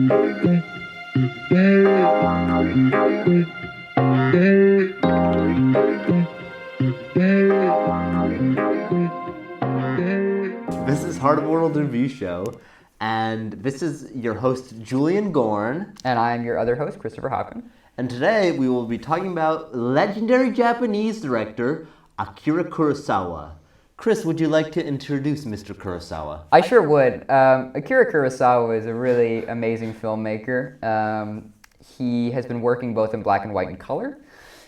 This is Heart of World Review Show, and this is your host, Julian Gorn. And I am your other host, Christopher Hopkin. And today we will be talking about legendary Japanese director, Akira Kurosawa. Chris, would you like to introduce Mr. Kurosawa? I sure would. Akira Kurosawa is a really amazing filmmaker. He has been working both in black and white and color.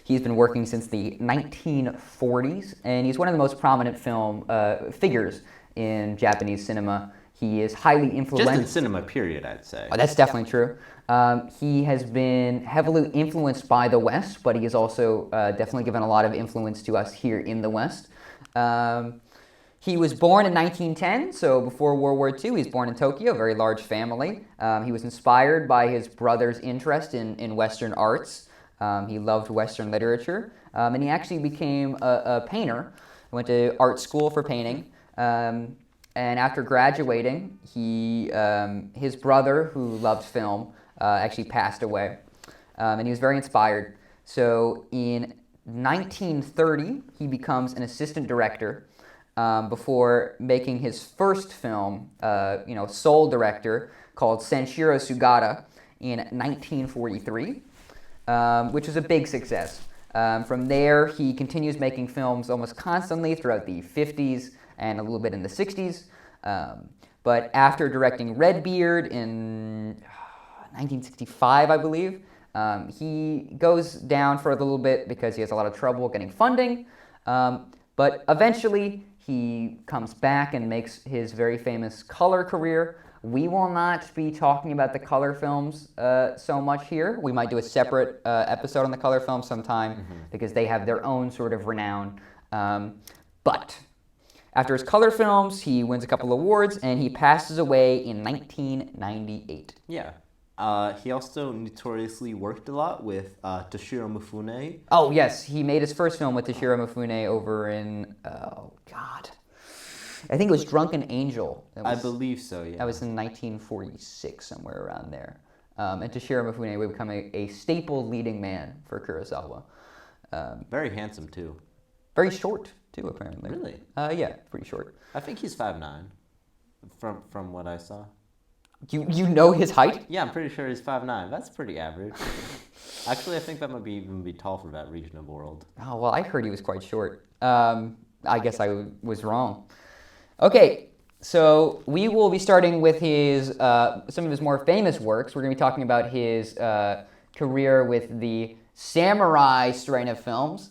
He's been working since the 1940s, and he's one of the most prominent film figures in Japanese cinema. He is highly influential. Just in cinema, period, I'd say. Oh, that's definitely true. He has been heavily influenced by the West, but he has also definitely given a lot of influence to us here in the West. He was born in 1910, so before World War II. He was born in Tokyo, a very large family. He was inspired by his brother's interest in Western arts. He loved Western literature, and he actually became a painter. He went to art school for painting, and after graduating, his brother, who loved film, actually passed away, and he was very inspired. So in 1930, he becomes an assistant director before making his first film, sole director, called Sanshiro Sugata in 1943. Which was a big success. From there, he continues making films almost constantly throughout the 50s and a little bit in the 60s. But after directing Redbeard in 1965, I believe, he goes down for a little bit because he has a lot of trouble getting funding. But eventually, he comes back and makes his very famous color career. We will not be talking about the color films so much here. We might do a separate episode on the color films sometime because they have their own sort of renown. But after his color films, he wins a couple awards and he passes away in 1998. Yeah. He also notoriously worked a lot with Toshiro Mifune. Oh, yes. He made his first film with Toshiro Mifune over in, I think it was Drunken Angel. I believe so, yeah. That was in 1946, somewhere around there. And Toshiro Mifune would become a staple leading man for Kurosawa. Very handsome, too. Very short, too, apparently. Really? Yeah, pretty short. I think he's 5'9", from what I saw. You know his height? Yeah, I'm pretty sure he's 5'9". That's pretty average. Actually, I think that might even be tall for that region of the world. Oh, well, I heard he was quite short. I guess I was wrong. Okay, so we will be starting with his some of his more famous works. We're going to be talking about his career with the samurai strain of films.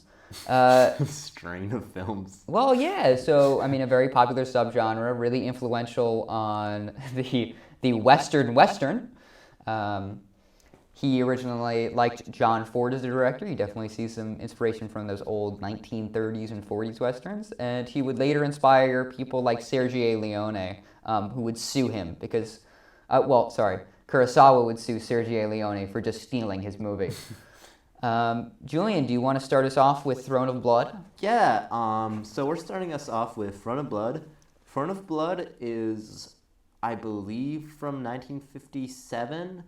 Strain of films. Well, yeah. So, I mean, a very popular subgenre, really influential on the Western. He originally liked John Ford as a director. You definitely see some inspiration from those old 1930s and 40s Westerns. And he would later inspire people like Sergio Leone, who would sue him because, Kurosawa would sue Sergio Leone for just stealing his movie. Julian, do you want to start us off with Throne of Blood? Yeah, so we're starting us off with Throne of Blood. Throne of Blood is, I believe, from 1957.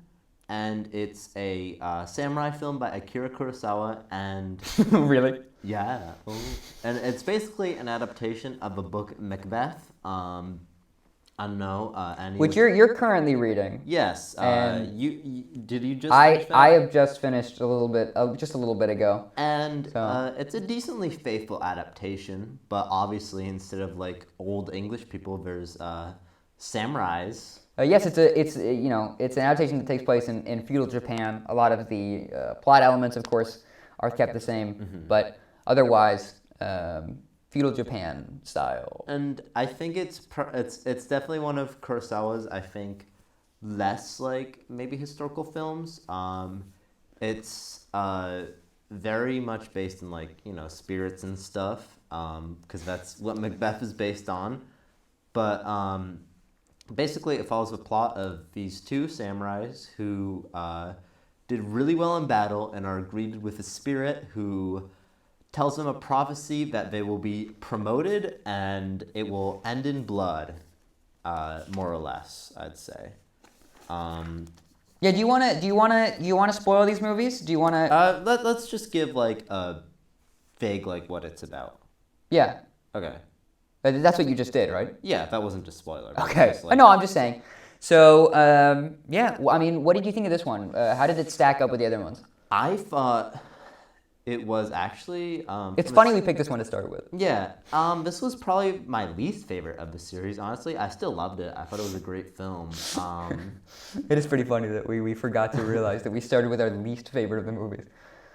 And it's a samurai film by Akira Kurosawa, and... Really? Yeah. Oh. And it's basically an adaptation of the book Macbeth. I don't know. Which you're currently reading. Yes. And did you just finish that? I have just finished just a little bit ago. And it's a decently faithful adaptation, but obviously instead of like old English people, there's samurais. Yes, it's an adaptation that takes place in feudal Japan. A lot of the plot elements, of course, are kept the same, but otherwise feudal Japan style. And I think it's definitely one of Kurosawa's, I think, less like maybe historical films. It's very much based in like spirits and stuff, because that's what Macbeth is based on, but. Basically, it follows the plot of these two samurais who did really well in battle and are greeted with a spirit who tells them a prophecy that they will be promoted and it will end in blood, more or less, I'd say. Yeah. Do you wanna spoil these movies? Do you wanna? Let's just give like a vague like what it's about. Yeah. Okay. That's what you just did, right? Yeah, that wasn't just spoiler. But Okay. just, like, No, I'm just saying. So, yeah. I mean, what did you think of this one? How did it stack up with the other ones? I thought it was actually. It's funny we picked this one to start with. Yeah. This was probably my least favorite of the series. Honestly, I still loved it. I thought it was a great film. It is pretty funny that we forgot to realize that we started with our least favorite of the movies.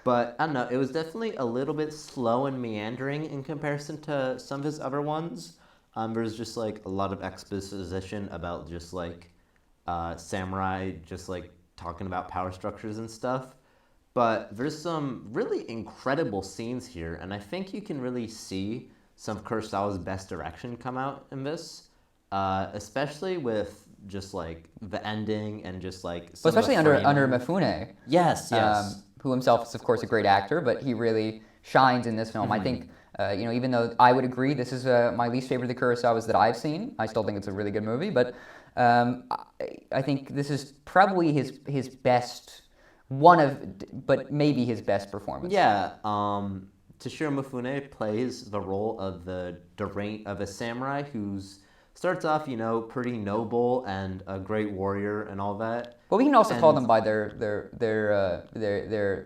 But I don't know. It was definitely a little bit slow and meandering in comparison to some of his other ones. There's just like a lot of exposition about just like samurai, just like talking about power structures and stuff. But there's some really incredible scenes here, and I think you can really see some of Kurosawa's best direction come out in this, especially with just like the ending and just like Well, some of the especially under framing. Mifune. Yes. Who himself is, of course, a great actor, but he really shines in this film. I think, even though I would agree this is my least favorite of the Kurosawas that I've seen, I still think it's a really good movie, but I think this is probably his best, but maybe his best performance. Yeah. Toshiro Mifune plays the role of of a samurai who's starts off, pretty noble and a great warrior and all that. But we can also call And- them by their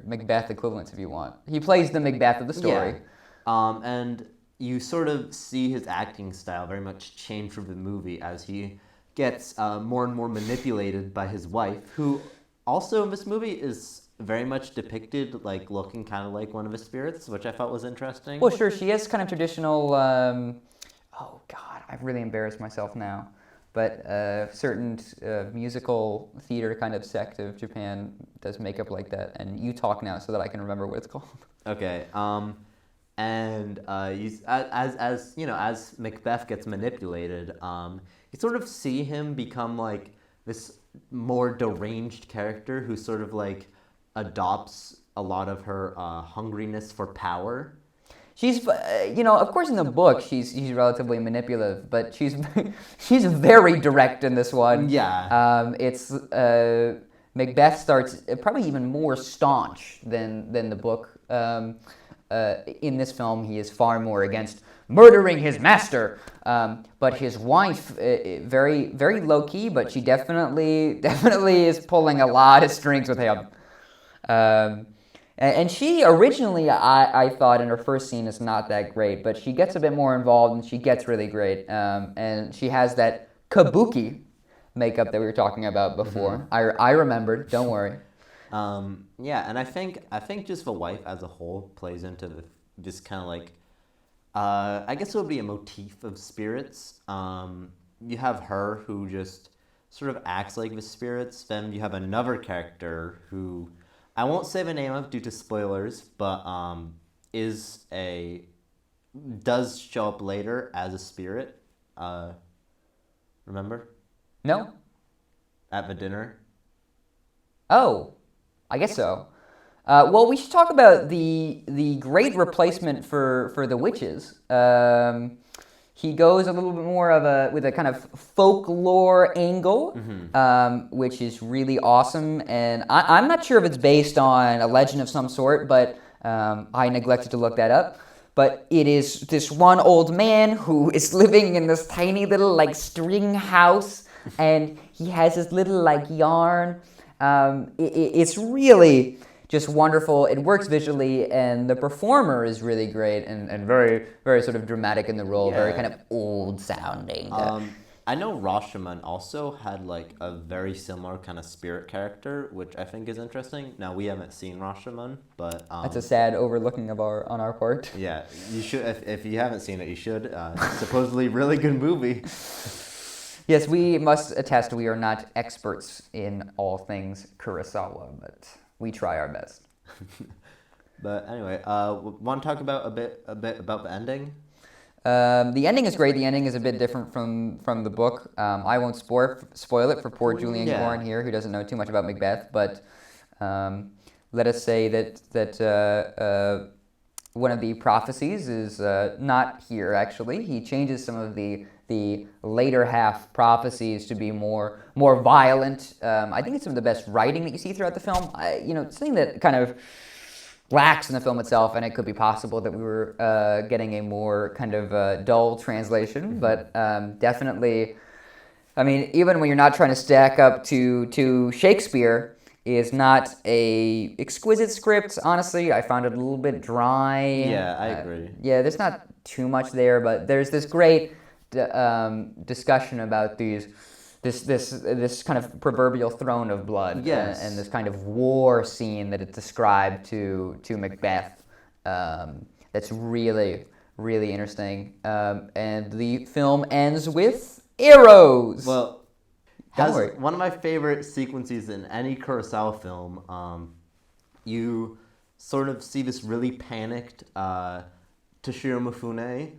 Macbeth equivalents if you want. He plays the Macbeth of the story. Yeah. And you sort of see his acting style very much change through the movie as he gets more and more manipulated by his wife, who also in this movie is very much depicted like looking kind of like one of his spirits, which I thought was interesting. Well, sure, she is kind of traditional. Oh God, I've really embarrassed myself now. But certain musical theater kind of sect of Japan does makeup like that, and you talk now so that I can remember what it's called. Okay. And as Macbeth gets manipulated, you sort of see him become like this more deranged character who sort of like adopts a lot of her hungriness for power. She's, of course, in the book she's relatively manipulative, but she's she's very direct in this one. Yeah. It's Macbeth starts probably even more staunch than the book. In this film, he is far more against murdering his master, but his wife, very very low key, but she definitely is pulling a lot of strings with him. And she originally, I thought in her first scene is not that great, but she gets a bit more involved and she gets really great. And she has that kabuki makeup that we were talking about before. Mm-hmm. I remembered. Don't worry. Yeah, and I think just the wife as a whole plays into this kind of like, I guess it would be a motif of spirits. You have her who just sort of acts like the spirits. Then you have another character who I won't say the name of due to spoilers, but does show up later as a spirit. Remember? No? At the dinner? Oh, I guess so. Well, we should talk about the great replacement for the witches. He goes a little bit more with a kind of folklore angle, which is really awesome. And I'm not sure if it's based on a legend of some sort, but I neglected to look that up. But it is this one old man who is living in this tiny little like string house, and he has this little like yarn. It's really just wonderful. It works visually, and the performer is really great and very, very sort of dramatic in the role, Yeah. very kind of old sounding. I know Rashomon also had like a very similar kind of spirit character, which I think is interesting. Now we haven't seen Rashomon, but That's a sad overlooking on our part. yeah, you should. If you haven't seen it, you should. Supposedly really good movie. Yes, we must attest we are not experts in all things Kurosawa, but we try our best. But anyway, want to talk about a bit about the ending? The ending is great. The ending is a bit different from the book. I won't spoil it for poor Julian Yeah. Gorn here, who doesn't know too much about Macbeth. But let us say that one of the prophecies is not here. Actually, he changes some of the the later half prophecies to be more violent. I think it's some of the best writing that you see throughout the film. Something that kind of lacks in the film itself, and it could be possible that we were getting a more kind of dull translation, but definitely, I mean, even when you're not trying to stack up to Shakespeare, is not a exquisite script. Honestly, I found it a little bit dry. Yeah, I agree. Yeah, there's not too much there, but there's this great discussion about this kind of proverbial throne of blood, Yes. and this kind of war scene that it described to Macbeth. That's really, really interesting. And the film ends with arrows. Well, Don't worry. one of my favorite sequences in any Kurosawa film, you sort of see this really panicked Toshiro Mifune,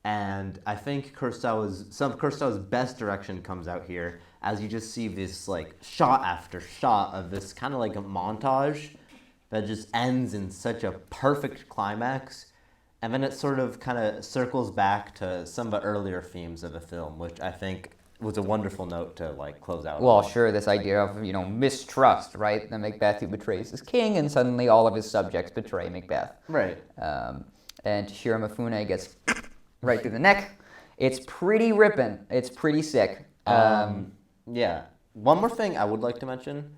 and I think some of Kurosawa's best direction comes out here as you just see this like shot after shot of this kind of like a montage that just ends in such a perfect climax, and then it sort of kind of circles back to some of the earlier themes of the film, which I think was a wonderful note to like close out. Well, on. sure, this idea of, mistrust, right? The Macbeth who betrays his king, and suddenly all of his subjects betray Macbeth. Right. And Toshiro Mifune gets right through the neck. It's pretty ripping. It's pretty sick. Yeah. One more thing I would like to mention.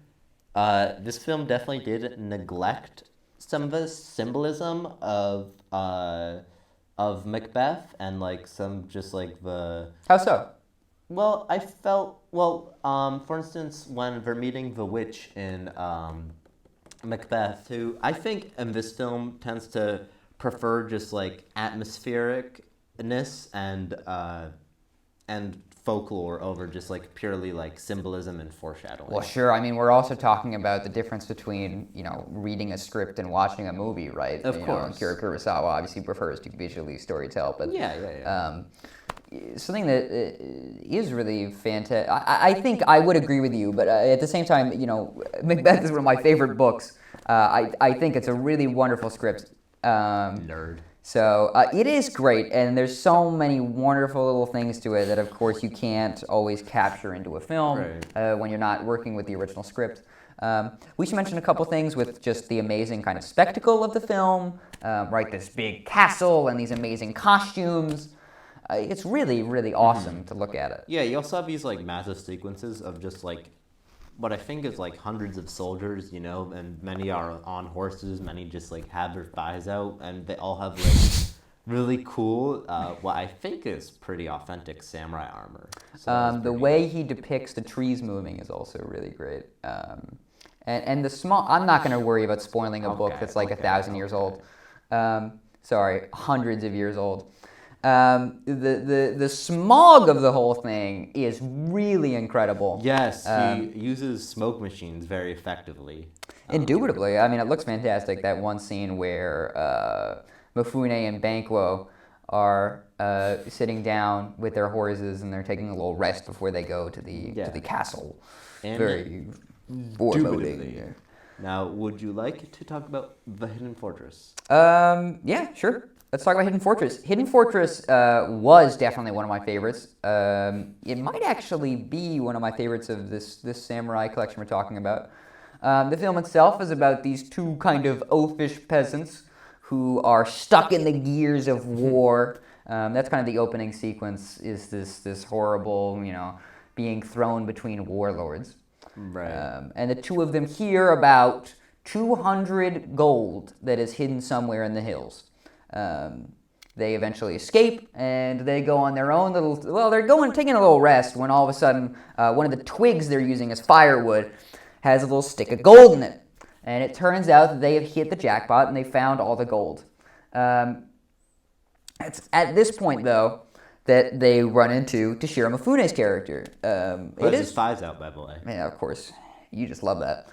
This film definitely did neglect some of the symbolism of Macbeth and like some just like the. How so? Well, I felt for instance, when they're meeting the witch in Macbeth, who I think in this film tends to prefer just like atmosphericness and folklore over just like purely like symbolism and foreshadowing. Well, sure. I mean, we're also talking about the difference between, reading a script and watching a movie, right? Of course. Akira Kurosawa obviously prefers to visually storytell, but Yeah. something that is really fantastic. I think I would agree with you, but at the same time, Macbeth is one of my favorite books. I think it's a really wonderful script. Nerd. So it is great, and there's so many wonderful little things to it that, of course, you can't always capture into a film when you're not working with the original script. We should mention a couple things with just the amazing kind of spectacle of the film, right? This big castle and these amazing costumes. It's really, really awesome to look at it. Yeah, you also have these like massive sequences of just like what I think is like hundreds of soldiers, and many are on horses, many just like have their thighs out, and they all have like really cool, what I think is pretty authentic samurai armor. So the way he depicts the trees moving is also really great. And the small, I'm not going to worry about spoiling a book that's like 1,000 years old. Sorry, hundreds of years old. The smog of the whole thing is really incredible. Yes, he uses smoke machines very effectively. Indubitably. I mean, it looks fantastic. That one scene where Mifune and Banquo are sitting down with their horses and they're taking a little rest before they go to the castle. And very foreboding. Now, would you like to talk about the Hidden Fortress? Yeah, sure. Let's talk about Hidden Fortress. Hidden Fortress was definitely one of my favorites. It might actually be one of my favorites of this samurai collection we're talking about. The film itself is about these two kind of oafish peasants who are stuck in the gears of war. That's kind of the opening sequence, is this horrible, being thrown between warlords. Right. And the two of them hear about 200 gold that is hidden somewhere in the hills. They eventually escape, and they go on their own little. Well, they're taking a little rest when all of a sudden, one of the twigs they're using as firewood has a little stick of gold in it, and it turns out that they have hit the jackpot and they found all the gold. It's at this point, though, that they run into Toshiro Mifune's character. It is his thighs out, by the way. Yeah, of course. You just love that.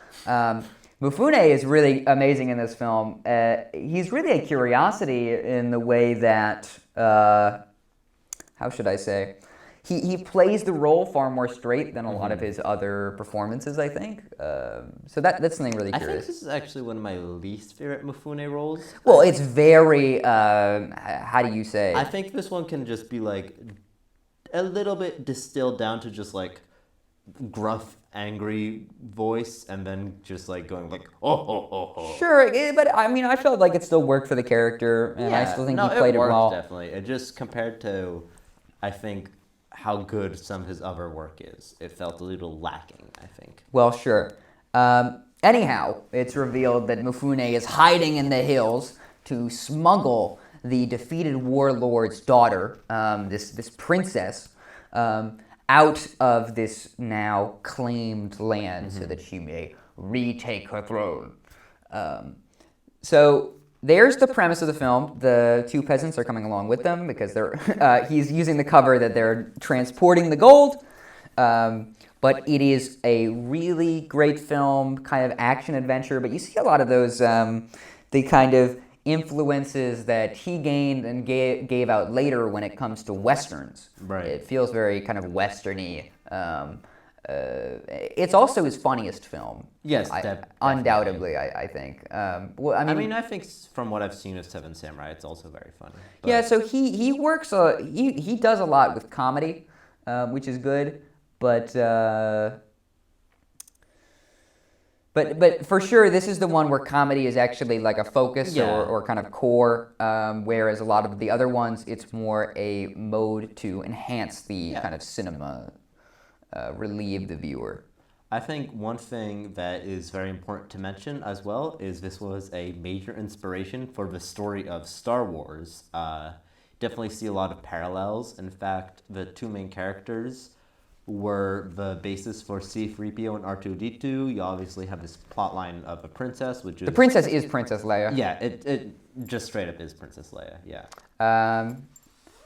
Mifune is really amazing in this film. He's really a curiosity in the way that, how should I say? He plays the role far more straight than a lot of his other performances, I think. So that's something really I curious. think this is actually one of my least favorite Mifune roles. Well, it's very, how do you say? I think this one can just be like, a little bit distilled down to just like gruff, angry voice, and then just like going like oh. Sure, but I mean, I felt like it still worked for the character, and I still think he played it worked, well. Definitely, it just compared to, I think, how good some of his other work is, it felt a little lacking, I think. Well, sure. Anyhow, it's revealed that Mifune is hiding in the hills to smuggle the defeated warlord's daughter, this princess, out of this now claimed land so that she may retake her throne. So there's the premise of the film. The two peasants are coming along with them because he's using the cover that they're transporting the gold. But it is a really great film, kind of action-adventure. But you see a lot of those, the kind of influences that he gained and gave out later when it comes to Westerns. Right. It feels very kind of Western-y. It's also his funniest film. Yes, undoubtedly, I think. I think from what I've seen of Seven Samurai, it's also very funny. But... Yeah, so he works. He does a lot with comedy, which is good. But for sure, this is the one where comedy is actually like a focus or kind of core, whereas a lot of the other ones, it's more a mode to enhance the kind of cinema, relieve the viewer. I think one thing that is very important to mention as well is this was a major inspiration for the story of Star Wars. Definitely see a lot of parallels. In fact, the two main characters were the basis for C-3PO and R2-D2. You obviously have this plot line of a princess, which is... The princess is Princess Leia. Yeah, it just straight up is Princess Leia, yeah.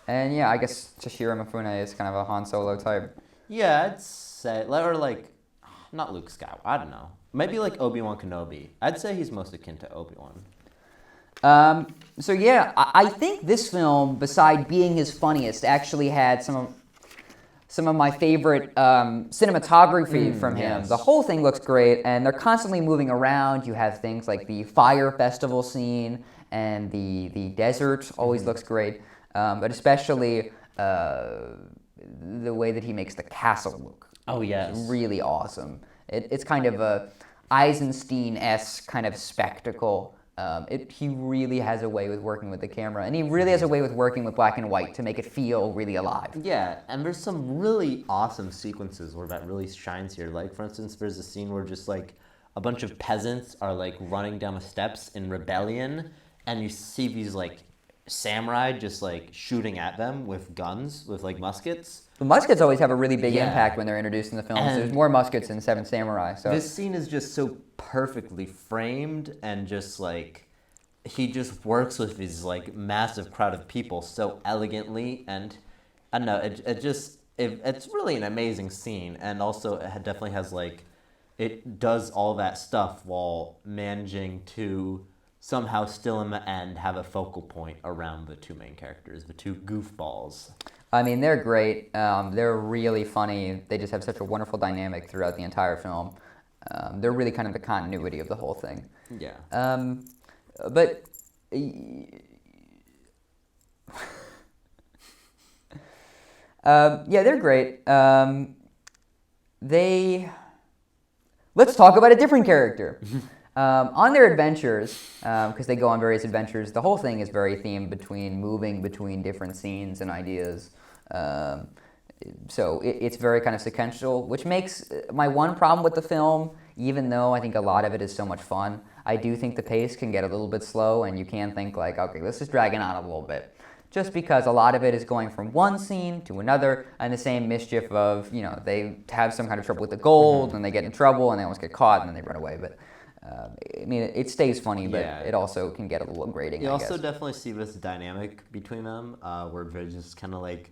And yeah, I guess Toshiro Mifune is kind of a Han Solo type. Yeah, I'd say... Or like, not Luke Skywalker, I don't know. Maybe like Obi-Wan Kenobi. I'd say he's most akin to Obi-Wan. So yeah, I think this film, beside being his funniest, actually had some of my favorite cinematography from him. Yes. The whole thing looks great, and they're constantly moving around. You have things like the fire festival scene, and the desert always looks great, but especially the way that he makes the castle look. Oh, yes. It's really awesome. It's kind of a Eisenstein-esque kind of spectacle. He really has a way with working with the camera, and he really has a way with working with black and white to make it feel really alive. Yeah, and there's some really awesome sequences where that really shines here. Like, for instance, there's a scene where just, like, a bunch of peasants are, like, running down the steps in rebellion, and you see these, like, samurai just, like, shooting at them with guns, with, like, muskets. The muskets always have a really big impact when they're introduced in the films. There's more muskets in Seven Samurai. So this scene is just so perfectly framed, and just like he just works with these like massive crowd of people so elegantly, and I don't know, it's really an amazing scene, and also it definitely has like it does all that stuff while managing to somehow still in the end have a focal point around the two main characters, the two goofballs. I mean, they're great. They're really funny. They just have such a wonderful dynamic throughout the entire film. They're really kind of the continuity of the whole thing. Yeah. But yeah, they're great. Let's talk about a different character. On their adventures, because they go on various adventures, the whole thing is very themed moving between different scenes and ideas. So it's very kind of sequential, which makes my one problem with the film, even though I think a lot of it is so much fun, I do think the pace can get a little bit slow, and you can think like, okay, let's just drag it on a little bit. Just because a lot of it is going from one scene to another, and the same mischief of, they have some kind of trouble with the gold, and they get in trouble, and they almost get caught, and then they run away. But I mean, it stays funny, but it also can get a little grating. You also definitely see this dynamic between them, where they just kind of like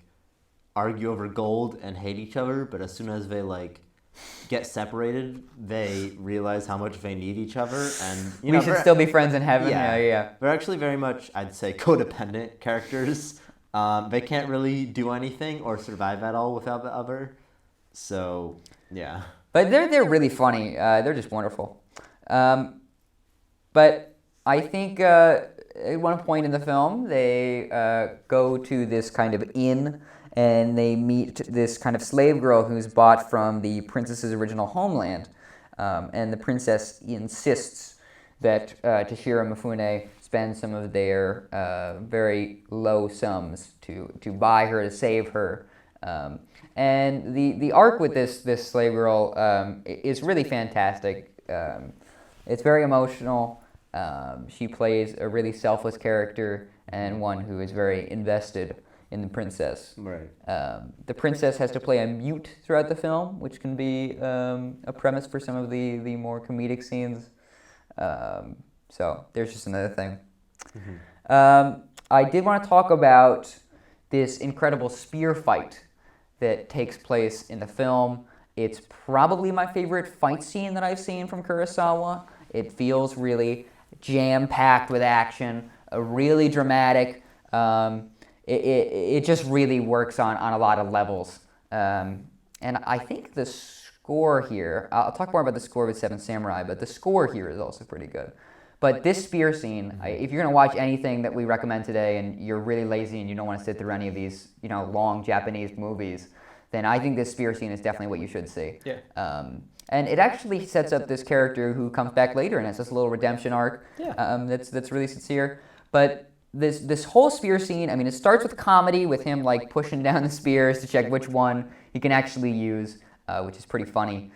argue over gold and hate each other, but as soon as they like get separated, they realize how much they need each other, and we should still be friends in heaven. Yeah. They're actually very much, I'd say, codependent characters. They can't really do anything or survive at all without the other. So yeah. But they're really funny. They're just wonderful. But I think at one point in the film, they go to this kind of inn, and they meet this kind of slave girl who's bought from the princess's original homeland. And the princess insists that Toshiro Mifune spend some of their very low sums to buy her, to save her. And the arc with this slave girl is really fantastic. It's very emotional. She plays a really selfless character and one who is very invested in the princess. Right. The princess has to play a mute throughout the film, which can be a premise for some of the more comedic scenes. So there's just another thing. I did want to talk about this incredible spear fight that takes place in the film. It's probably my favorite fight scene that I've seen from Kurosawa. It feels really jam-packed with action, really dramatic. It just really works on a lot of levels. And I think the score here, I'll talk more about the score with Seven Samurai, but the score here is also pretty good. But this spear scene, if you're going to watch anything that we recommend today and you're really lazy and you don't want to sit through any of these, long Japanese movies, then I think this spear scene is definitely what you should see. Yeah. And it actually sets up this character who comes back later and has this little redemption arc. Yeah. That's really sincere. But this whole spear scene, it starts with comedy with him like pushing down the spears to check which one he can actually use, which is pretty funny.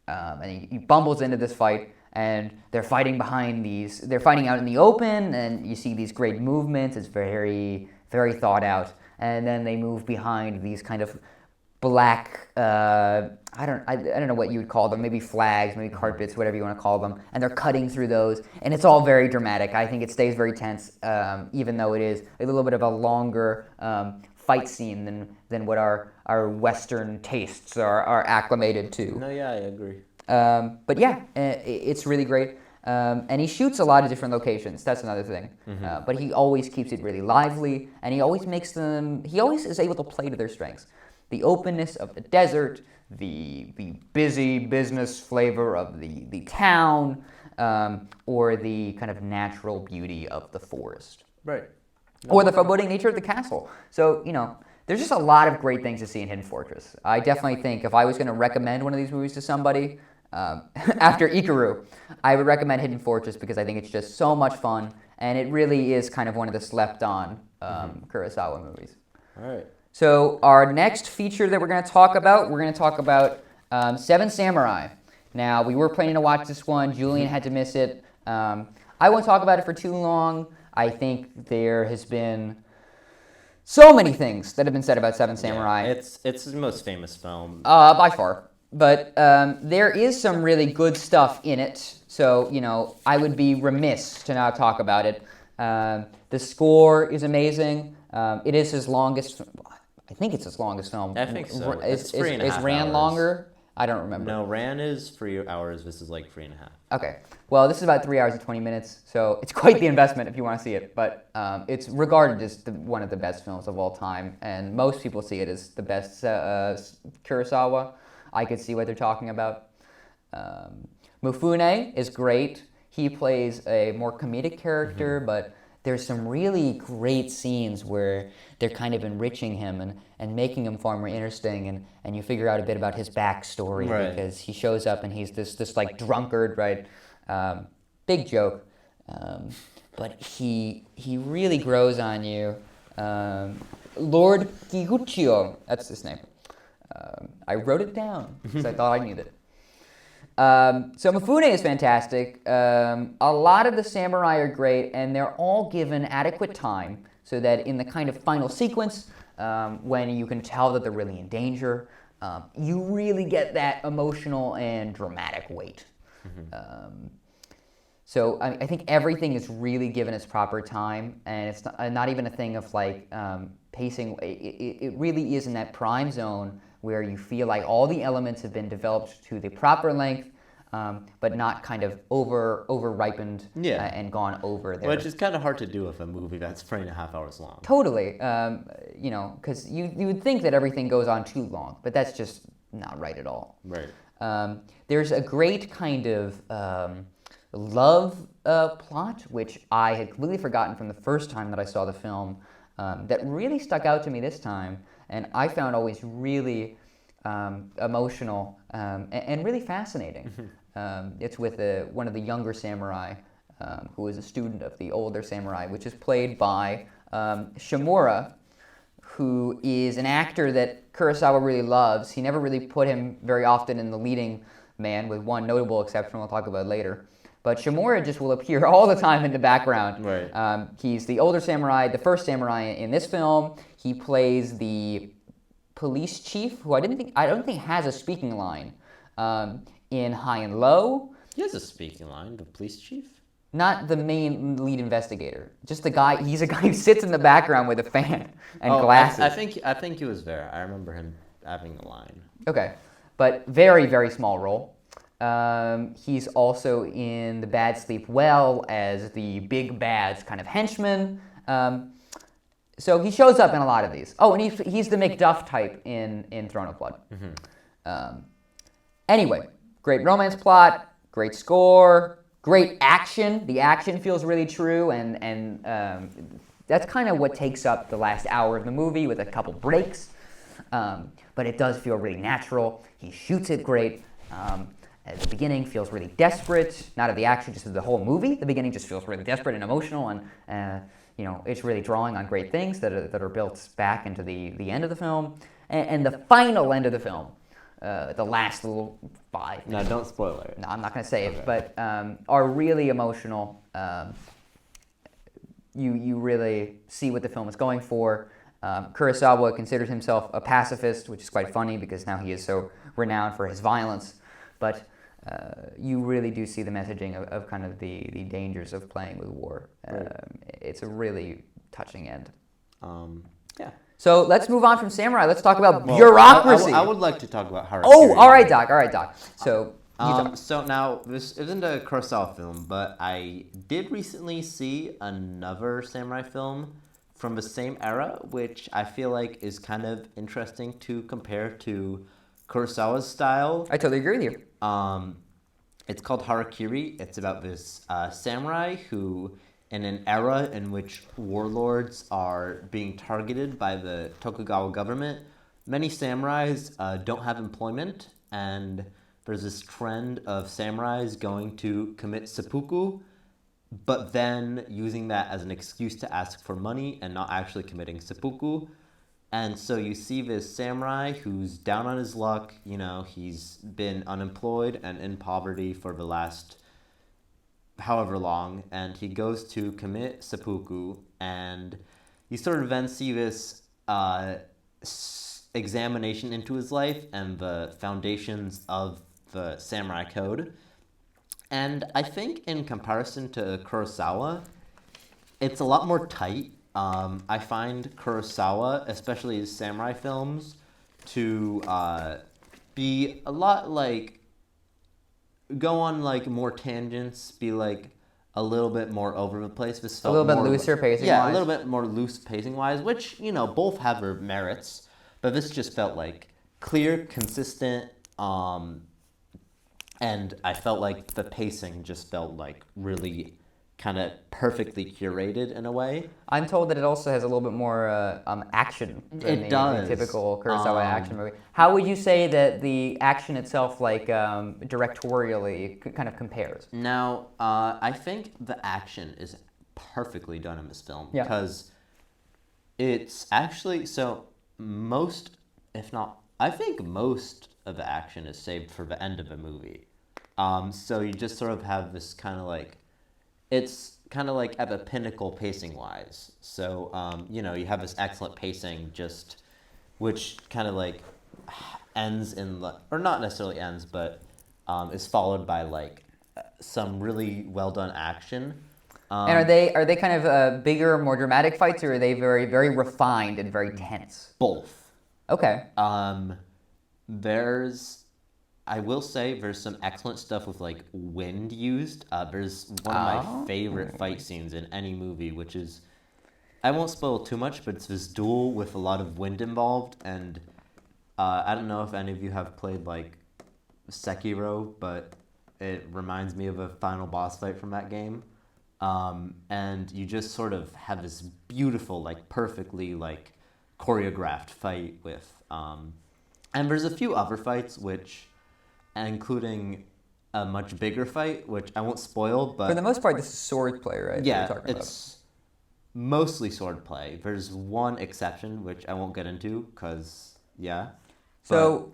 And he bumbles into this fight, and they're fighting they're fighting out in the open, and you see these great movements. It's very, very thought out. And then they move behind these kind of black, I don't know what you would call them, maybe flags, maybe carpets, whatever you want to call them, and they're cutting through those, and it's all very dramatic. I think it stays very tense, even though it is a little bit of a longer fight scene than what our Western tastes are acclimated to. No, yeah, I agree. But yeah, it's really great. And he shoots a lot of different locations. That's another thing. But he always keeps it really lively, and he always is able to play to their strengths. The openness of the desert, the busy business flavor of the town, or the kind of natural beauty of the forest. Right. Or the foreboding nature of the castle. So, there's just a lot of great things to see in Hidden Fortress. I definitely think if I was going to recommend one of these movies to somebody, after Ikaru, I would recommend Hidden Fortress because I think it's just so much fun, and it really is kind of one of the slept-on Kurosawa movies. All right. So our next feature that we're going to talk about, Seven Samurai. Now, we were planning to watch this one. Julian had to miss it. I won't talk about it for too long. I think there has been so many things that have been said about Seven Samurai. Yeah, it's his most famous film. By far. But there is some really good stuff in it. So, I would be remiss to not talk about it. The score is amazing. It is his longest... I think it's his longest film. I think so. Is 3.5 Is Ran hours. Longer? I don't remember. No, Ran is 3 hours. This is like 3.5. Okay. Well, this is about 3 hours and 20 minutes, so it's quite the investment if you want to see it. But it's regarded as one of the best films of all time, and most people see it as the best Kurosawa. I could see what they're talking about. Mifune is great. He plays a more comedic character, but there's some really great scenes where they're kind of enriching him and making him far more interesting, and you figure out a bit about his backstory, right, because he shows up and he's this like drunkard, right? Big joke. But he really grows on you. Lord Kiguchio, that's his name. I wrote it down because I thought I needed it. So Mifune is fantastic. A lot of the samurai are great, and they're all given adequate time so that in the kind of final sequence, when you can tell that they're really in danger, you really get that emotional and dramatic weight. So I think everything is really given its proper time, and it's not even a thing of like pacing. It really is in that prime zone where you feel like all the elements have been developed to the proper length, but not kind of over ripened and gone over there. Which is kind of hard to do with a movie that's 3.5 hours long. Totally, because you would think that everything goes on too long, but that's just not right at all. Right. There's a great kind of love plot, which I had completely forgotten from the first time that I saw the film, that really stuck out to me this time. and I found always really emotional and really fascinating. It's with one of the younger samurai who is a student of the older samurai, which is played by Shimura, who is an actor that Kurosawa really loves. He never really put him very often in the leading man, with one notable exception we'll talk about later. But Shimura just will appear all the time in the background. Right. He's the older samurai, the first samurai in this film. He plays the police chief, who I don't think has a speaking line in High and Low. He has a speaking line, the police chief. Not the main lead investigator, just the guy. He's a guy who sits in the background with a fan and glasses. I think he was there. I remember him having the line. Okay, but very, very small role. He's also in The Bad Sleep Well as the big bad's kind of henchman. So he shows up in a lot of these. Oh, and he's the Macduff type in Throne of Blood. Anyway, great romance plot, great score, great action. The action feels really true, and that's kind of what takes up the last hour of the movie with a couple breaks. But it does feel really natural. He shoots it great. At the beginning feels really desperate, not of the action, just of the whole movie. The beginning just feels really desperate and emotional, and it's really drawing on great things that are built back into the end of the film. And the final end of the film, the last little 5 No, don't spoil it. No, I'm not going to say it, but are really emotional. You really see what the film is going for. Kurosawa considers himself a pacifist, which is quite funny because now he is so renowned for his violence. But you really do see the messaging of kind of the dangers of playing with war. Right. It's a really touching end. Yeah. So let's move on from samurai. Let's talk about bureaucracy. I would like to talk about Harakiri. Oh, all right, Doc. So, so now this isn't a Kurosawa film, but I did recently see another samurai film from the same era, which I feel like is kind of interesting to compare to Kurosawa's style. I totally agree with you. It's called Harakiri. It's about this samurai who, in an era in which warlords are being targeted by the Tokugawa government, many samurais don't have employment, and there's this trend of samurais going to commit seppuku, but then using that as an excuse to ask for money and not actually committing seppuku. And so you see this samurai who's down on his luck. He's been unemployed and in poverty for the last however long, and he goes to commit seppuku, and you sort of then see this examination into his life and the foundations of the samurai code. And I think in comparison to Kurosawa, it's a lot more tight. I find Kurosawa, especially his samurai films, to be a lot like go on like more tangents, be like a little bit more over the place. This felt a little bit more looser pacing. Yeah, wise. a little bit more loose pacing wise, which both have their merits, but this just felt like clear, consistent, and I felt like the pacing just felt like really kind of perfectly curated in a way. I'm told that it also has a little bit more action than the typical Kurosawa action movie. How would you say that the action itself, like directorially, kind of compares? Now, I think the action is perfectly done in this film because it's actually most, if not, I think most of the action is saved for the end of the movie. So you just sort of have this kind of like, it's kind of like at the pinnacle pacing wise. So, you have this excellent pacing which kind of like ends or not necessarily ends, but is followed by like some really well done action. And are they kind of bigger, more dramatic fights, or are they very, very refined and very tense? Both. Okay. I will say there's some excellent stuff with like wind used. There's one of my favorite fight scenes in any movie, which is, I won't spoil too much, but it's this duel with a lot of wind involved. And I don't know if any of you have played like Sekiro, but it reminds me of a final boss fight from that game. And you just sort of have this beautiful, like perfectly like choreographed fight with. And there's a few other fights including a much bigger fight, which I won't spoil, but For the most part, this is sword play, right? that yeah, you're talking it's mostly sword play. There's one exception, which I won't get into, because, yeah. So,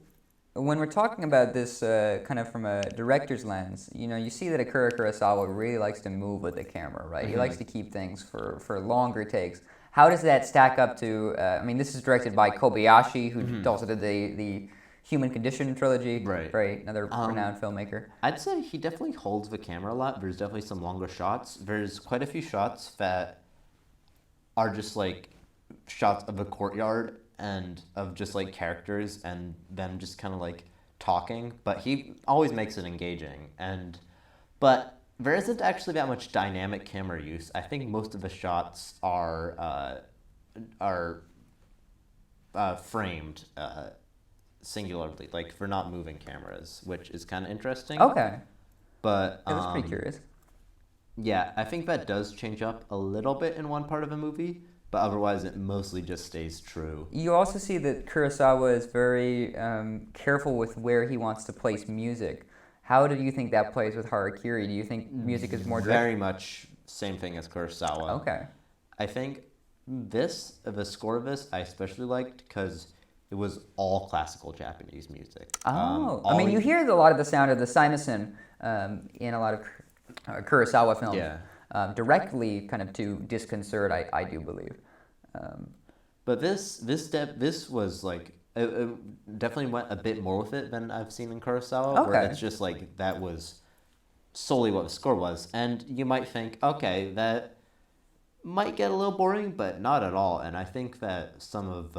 when we're talking about this kind of from a director's lens, you see that Akira Kurosawa really likes to move with the camera, right? He likes to keep things for longer takes. How does that stack up to, this is directed by Kobayashi, who also did the Human Condition trilogy, right? Another renowned filmmaker. I'd say he definitely holds the camera a lot. There's definitely some longer shots. There's quite a few shots that are just like shots of a courtyard and of just like characters and them just kind of like talking, but he always makes it engaging. But there isn't actually that much dynamic camera use. I think most of the shots are framed singularly, like they're not moving cameras, which is kind of interesting. Okay. But Yeah, that's pretty curious. Yeah, I think that does change up a little bit in one part of a movie, but otherwise it mostly just stays true. You also see that Kurosawa is very careful with where he wants to place music. How do you think that plays with Harakiri? Do you think music is more direct? Very much same thing as Kurosawa. Okay. I think the score of this, I especially liked because it was all classical Japanese music. Oh, you hear a lot of the sound of the samisen in a lot of Kurosawa films. Yeah. Directly kind of to disconcert, I do believe. But this was like, it definitely went a bit more with it than I've seen in Kurosawa, where it's just like, that was solely what the score was. And you might think, okay, that might get a little boring, but not at all. And I think that some of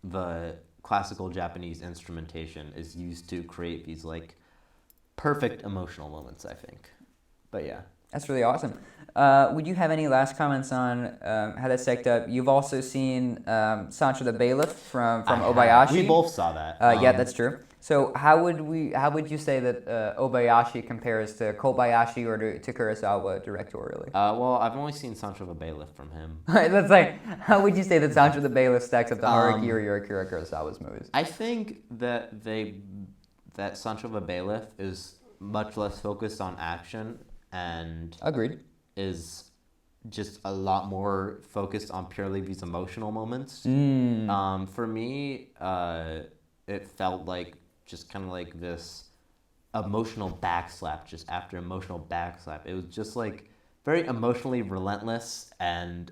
the classical Japanese instrumentation is used to create these like perfect emotional moments, I think. But yeah. That's really awesome. Would you have any last comments on how that's stacked up? You've also seen Sancho the Bailiff from Obayashi. We both saw that. Yeah, that's true. So how would you say that Obayashi compares to Kobayashi or to Kurosawa directorially? Well, I've only seen Sancho the Bailiff from him. That's like, how would you say that Sancho the Bailiff stacks up to Harakiri or Akira Kurosawa's movies? I think that Sancho the Bailiff is much less focused on action and agreed is just a lot more focused on purely these emotional moments. For me, it felt like just kind of like this emotional backslap just after emotional backslap. It was just like very emotionally relentless and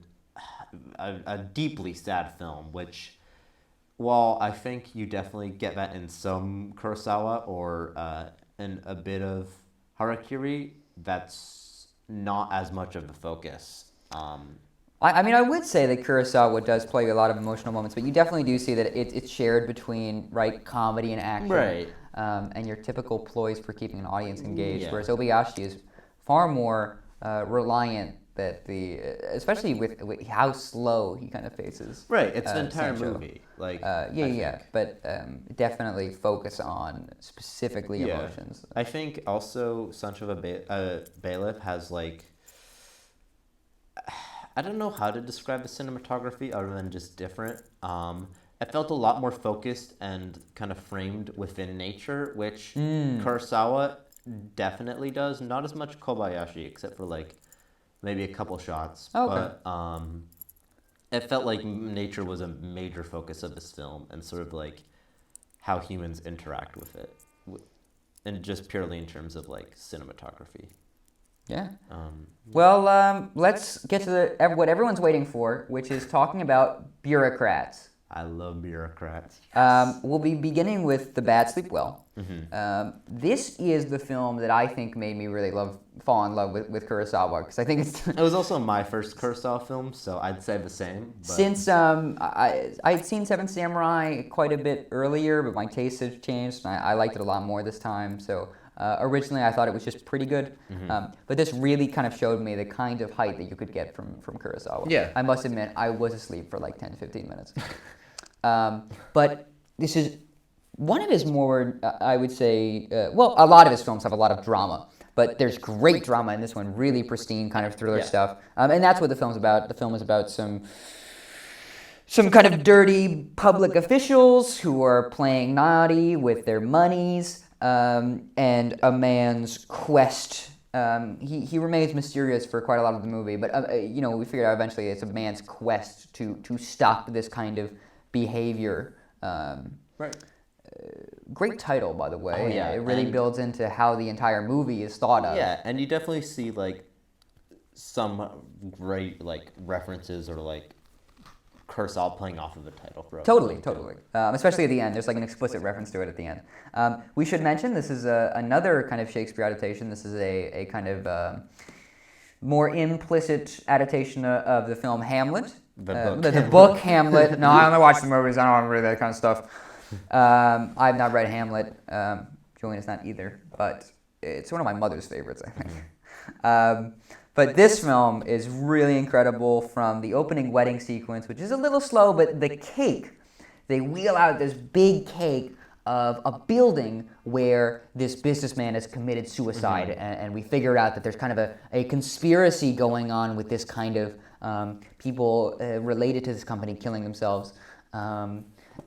a deeply sad film, while I think you definitely get that in some Kurosawa or in a bit of Harakiri, that's not as much of the focus. I would say that Kurosawa does play a lot of emotional moments, but you definitely do see that it's shared between comedy and action, and your typical ploys for keeping an audience engaged. Whereas Obayashi is far more reliant that especially with how slow he kind of faces. Right, it's the entire Sancho. movie. But definitely focus on specifically emotions. I think also Sancho the Bailiff has like, I don't know how to describe the cinematography other than just different. It felt a lot more focused and kind of framed within nature, which Kurosawa definitely does. Not as much Kobayashi, except for like maybe a couple shots. Okay. But it felt like nature was a major focus of this film and sort of like how humans interact with it. And just purely in terms of like cinematography. Yeah. Well, let's get to what everyone's waiting for, which is talking about bureaucrats. I love bureaucrats. We'll be beginning with The Bad Sleep Well. This is the film that I think made me really fall in love with Kurosawa, because I think it's... It was also my first Kurosawa film, so I'd say the same. But... Since I'd seen Seven Samurai quite a bit earlier, but my taste has changed, and I liked it a lot more this time, so... originally, I thought it was just pretty good, but this really kind of showed me the kind of height that you could get from Kurosawa. Yeah. I must admit, I was asleep for like 10 to 15 minutes. But this is one of his more, I would say, a lot of his films have a lot of drama, but there's great drama in this one, really pristine kind of thriller stuff. And that's what the film's about. The film is about some some kind of dirty public officials who are playing naughty with their monies, and a man's quest. He remains mysterious for quite a lot of the movie, but we figured out eventually it's a man's quest to stop this kind of behavior. Right. Great title, by the way. Oh, yeah. It really builds into how the entire movie is thought of. Yeah, and you definitely see like some great like references or like Kurosawa playing off of the title. Totally. Especially at the end. There's like an explicit reference to it at the end. We should mention this is another kind of Shakespeare adaptation. This is a kind of more implicit adaptation of the film Hamlet. The book Hamlet. No, I only watch the movies. I don't want to read that kind of stuff. I've not read Hamlet. Julian is not either, but it's one of my mother's favorites, I think. But this film is really incredible, from the opening wedding sequence, which is a little slow, but the cake, they wheel out this big cake of a building where this businessman has committed suicide, and we figured out that there's kind of a conspiracy going on with this kind of people related to this company killing themselves.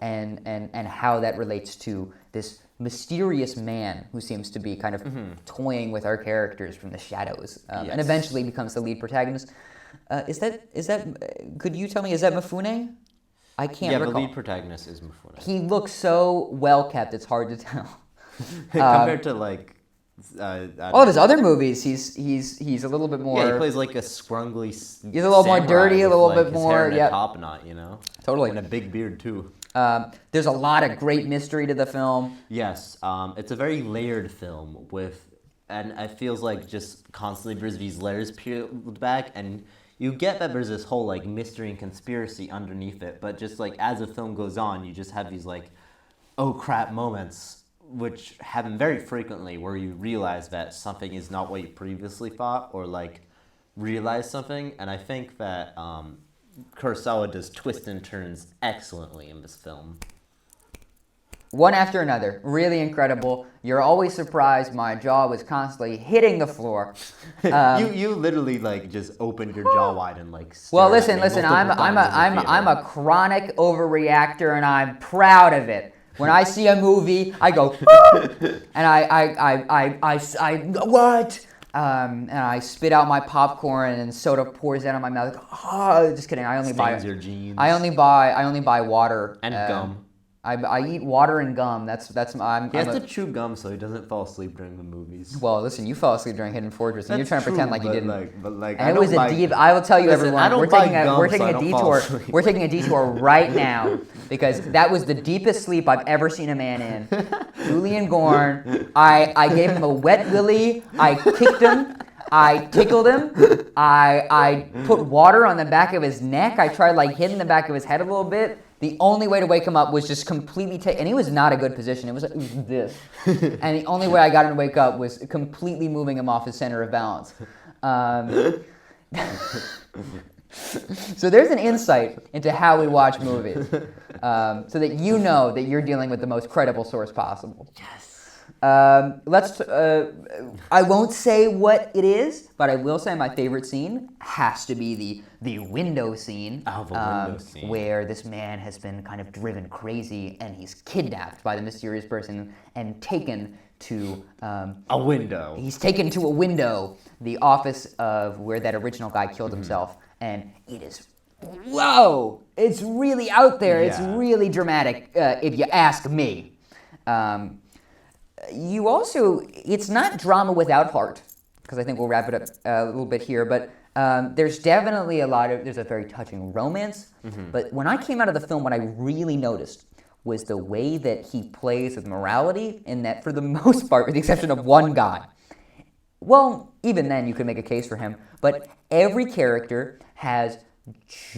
And how that relates to this mysterious man who seems to be kind of toying with our characters from the shadows, and eventually becomes the lead protagonist. Is that? Could you tell me? Is that Mifune? I can't recall. The lead protagonist is Mifune. He looks so well kept; it's hard to tell. Compared to like all of his other movies, he's a little bit more. Yeah, he plays like a scrungly. He's a little more dirty, a little bit more. Yeah, top knot, Totally, and a big beard too. There's a lot of great mystery to the film. Yes, it's a very layered film and it feels like just constantly there's these layers peeled back, and you get that there's this whole like mystery and conspiracy underneath it, but just like as the film goes on, you just have these like, oh crap moments, which happen very frequently, where you realize that something is not what you previously thought, or like realize something, and I think that Kurosawa does twists and turns excellently in this film. One after another, really incredible. You're always surprised. My jaw was constantly hitting the floor. You literally like just opened your jaw wide and like. Well, listen. I'm a chronic overreactor, and I'm proud of it. When I see a movie, I go, and I what? And I spit out my popcorn, and soda pours out of my mouth. Just kidding. I only buy your jeans. I only buy water and gum. I eat water and gum. That's my. He has to chew gum so he doesn't fall asleep during the movies. Well, listen, you fell asleep during Hidden Fortress, and you're trying to pretend like you didn't. And it was a deep. I will tell you, everyone. We're taking a detour. We're taking a detour right now, because that was the deepest sleep I've ever seen a man in. Julian Gorn. I gave him a wet willy. I kicked him. I tickled him. I put water on the back of his neck. I tried like hitting the back of his head a little bit. The only way to wake him up was just completely and he was not a good position. It was this. And the only way I got him to wake up was completely moving him off his center of balance. So there's an insight into how we watch movies, so that you know that you're dealing with the most credible source possible. Yes. I won't say what it is, but I will say my favorite scene has to be the window scene. Oh, the window scene. Where this man has been kind of driven crazy, and he's kidnapped by the mysterious person and taken to a window. He's taken to a window, the office of where that original guy killed himself, and it is. Whoa! It's really out there. Yeah. It's really dramatic, if you ask me. You also, it's not drama without heart, because I think we'll wrap it up a little bit here, but there's definitely there's a very touching romance, but when I came out of the film, what I really noticed was the way that he plays with morality, in that for the most part, with the exception of one guy, well, even then you could make a case for him, but every character has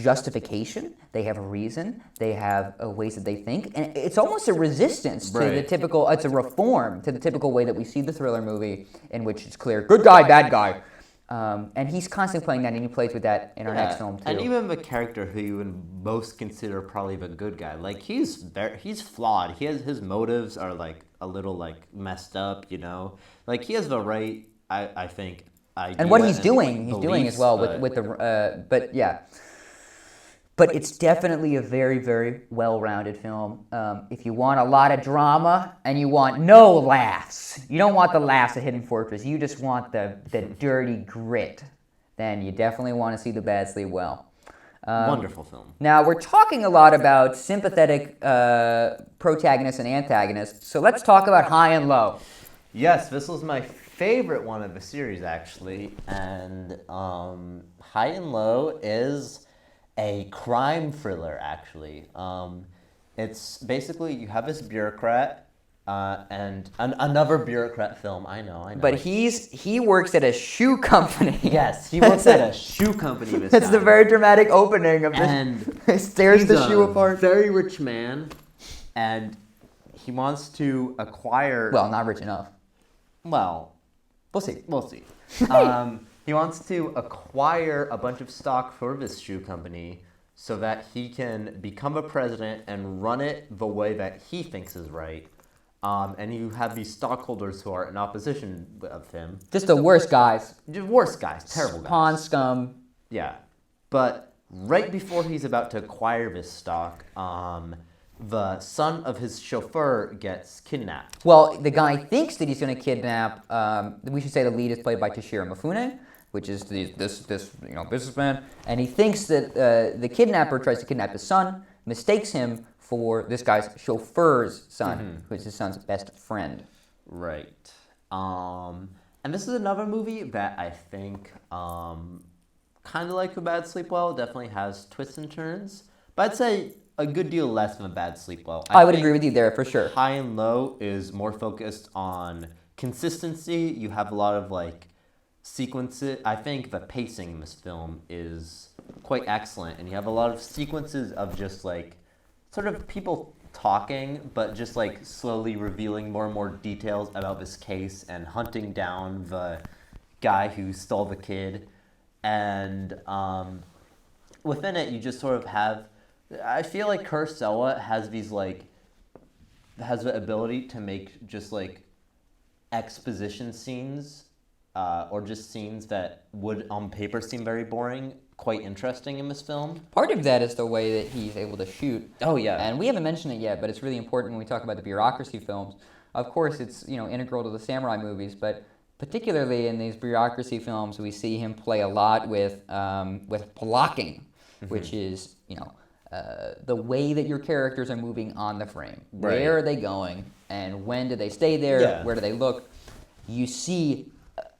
justification, they have a reason, they have ways that they think, and it's almost a resistance to the typical, it's a reform to the typical way that we see the thriller movie, in which it's clear, good guy, bad guy. And he's constantly playing that, and he plays with that in our next film too. And even the character who you would most consider probably the good guy, like he's flawed. His motives are like a little like messed up, Like he has the right, I think. And what he's doing as well with the, but yeah. but it's definitely a very, very well-rounded film. If you want a lot of drama and you want no laughs, you don't want the laughs at Hidden Fortress, you just want the dirty grit, then you definitely want to see The Bad Sleep Well. Wonderful film. Now, we're talking a lot about sympathetic protagonists and antagonists, so let's talk about High and Low. Yes, this was my favorite one of the series, actually. And High and Low is a crime thriller, actually. It's basically, you have this bureaucrat and another bureaucrat film. I know. But he works at a shoe company. Yes, he works at a shoe company this It's time. the very dramatic opening of this. And He tears he's the shoe a apart. very rich man, and he wants to acquire... Well, not rich enough. Well, We'll see. we'll see. He wants to acquire a bunch of stock for this shoe company so that he can become a president and run it the way that he thinks is right. And you have these stockholders who are in opposition of him. Just the worst guys. Just worst guys, terrible guys. Pawn scum. Yeah. But right before he's about to acquire this stock, the son of his chauffeur gets kidnapped. Well, the guy thinks that he's going to kidnap. We should say the lead is played by Toshiro Mifune, which is this businessman, and he thinks that the kidnapper tries to kidnap his son, mistakes him for this guy's chauffeur's son, who's his son's best friend. Right. And this is another movie that I think, kind of like A Bad Sleep Well, definitely has twists and turns, but I'd say a good deal less than A Bad Sleep Well. I would agree with you there for sure. High and Low is more focused on consistency. You have a lot of sequences. I think the pacing in this film is quite excellent, and you have a lot of sequences of just sort of people talking, but just slowly revealing more and more details about this case and hunting down the guy who stole the kid. And within it, you just sort of have... I feel like Kurosawa has these has the ability to make just exposition scenes or just scenes that would on paper seem very boring quite interesting in this film. Part of that is the way that he's able to shoot. Oh yeah. And we haven't mentioned it yet, but it's really important when we talk about the bureaucracy films. Of course, it's integral to the samurai movies, but particularly in these bureaucracy films, we see him play a lot with blocking, which is the way that your characters are moving on the frame. Right. Where are they going, and when do they stay there? Yeah. Where do they look? You see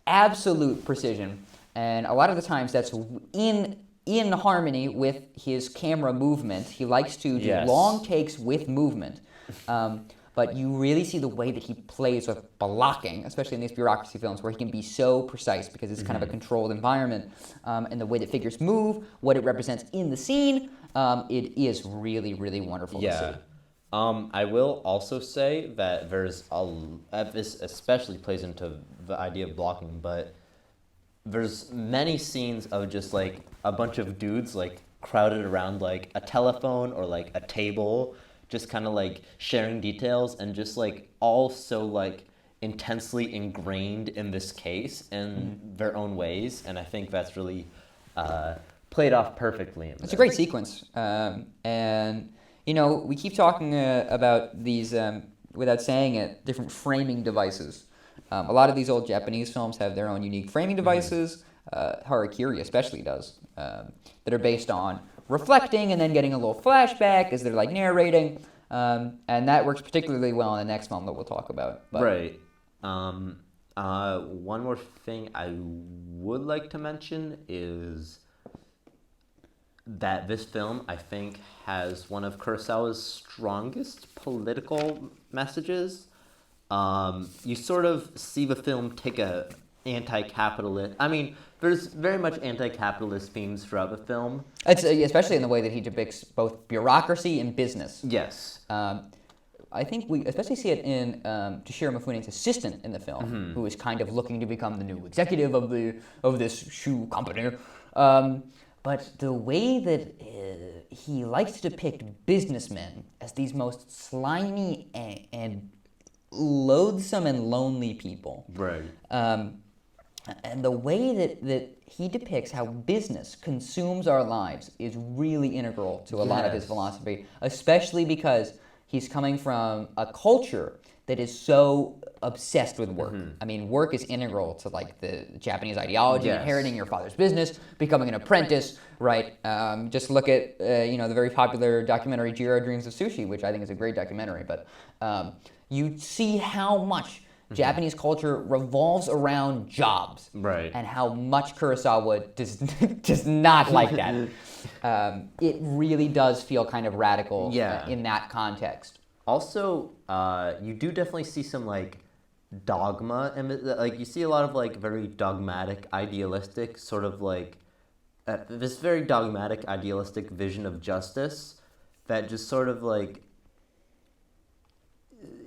absolute precision, and a lot of the times that's in harmony with his camera movement. He likes to do Yes. long takes with movement. But you really see the way that he plays with blocking, especially in these bureaucracy films, where he can be so precise because it's kind of a controlled environment. And the way that figures move, what it represents in the scene, it is really, really wonderful to see. I will also say that this especially plays into the idea of blocking, but there's many scenes of just a bunch of dudes crowded around a telephone or a table, just kind of sharing details and just all so intensely ingrained in this case in their own ways, and I think that's really played off perfectly. It's a great sequence, and we keep talking about these, without saying it, different framing devices. A lot of these old Japanese films have their own unique framing devices. Akira especially does, that are based on reflecting and then getting a little flashback as they're narrating, and that works particularly well in the next film that we'll talk about. But. Right. One more thing I would like to mention is that this film, I think, has one of Kurosawa's strongest political messages. You sort of see the film take a anti-capitalist... I mean, there's very much anti-capitalist themes throughout the film. It's especially in the way that he depicts both bureaucracy and business. Yes. I think we especially see it in Toshiro Mifune's assistant in the film, who is kind of looking to become the new executive of this shoe company. But the way that he likes to depict businessmen as these most slimy and loathsome and lonely people. Right. And the way that he depicts how business consumes our lives is really integral to a lot of his philosophy, especially because he's coming from a culture that is so obsessed with work. I mean, work is integral to like the Japanese ideology, inheriting your father's business, becoming an apprentice, right? Just look at the very popular documentary Jiro Dreams of Sushi, which I think is a great documentary. But you see how much Japanese culture revolves around jobs, right? And how much Kurosawa does not like that. It really does feel kind of radical in that context. Also, you do definitely see some like dogma, and like you see a lot of like very dogmatic, idealistic sort of like this very dogmatic, idealistic vision of justice that just sort of like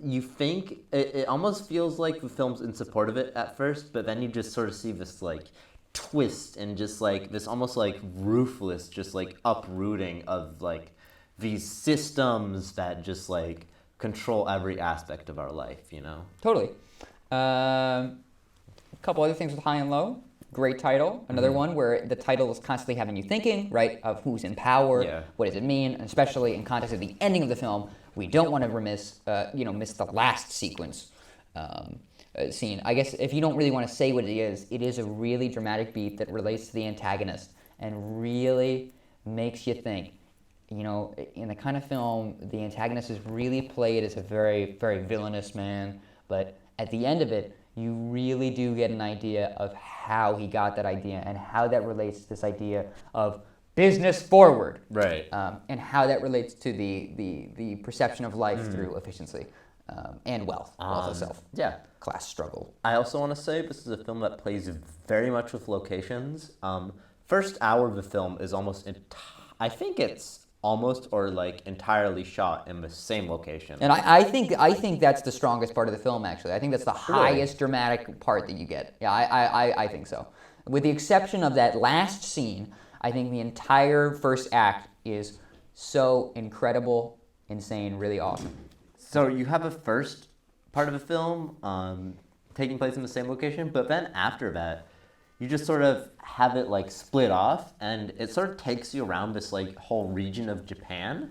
you think it almost feels like the film's in support of it at first, but then you just sort of see this like twist and just like this almost like ruthless, just like uprooting of like these systems that just like control every aspect of our life, you know? Totally. A couple other things with High and Low. Great title. Another one where the title is constantly having you thinking, right, of who's in power, what does it mean, and especially in context of the ending of the film, we don't want to miss the last sequence scene. I guess if you don't really want to say what it is a really dramatic beat that relates to the antagonist and really makes you think. You know, in the kind of film, the antagonist is really played as a very, very villainous man, but at the end of it, you really do get an idea of how he got that idea and how that relates to this idea of business forward, right? And how that relates to the perception of life through efficiency and wealth itself. Class struggle. I also want to say this is a film that plays very much with locations. First hour of the film is almost, I think it's almost or like entirely shot in the same location. And I think that's the strongest part of the film, actually. I think that's the highest dramatic part that you get. Yeah, I think so. With the exception of that last scene, I think the entire first act is so incredible, insane, really awesome. So you have a first part of the film taking place in the same location, but then after that, you just sort of have it like split off, and it sort of takes you around this like whole region of Japan,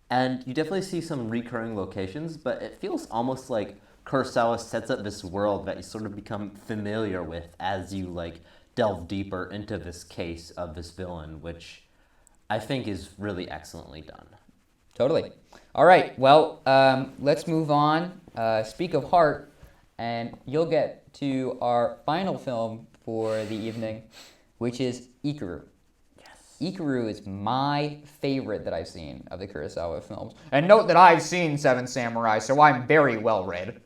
and you definitely see some recurring locations, but it feels almost like Kurosawa sets up this world that you sort of become familiar with as you like delve deeper into this case of this villain, which I think is really excellently done. Totally. All right, well, let's move on. Speak of heart, and you'll get to our final film for the evening, which is Akira. Yes. Akira is my favorite that I've seen of the Kurosawa films. And note that I've seen Seven Samurai, so I'm very well read.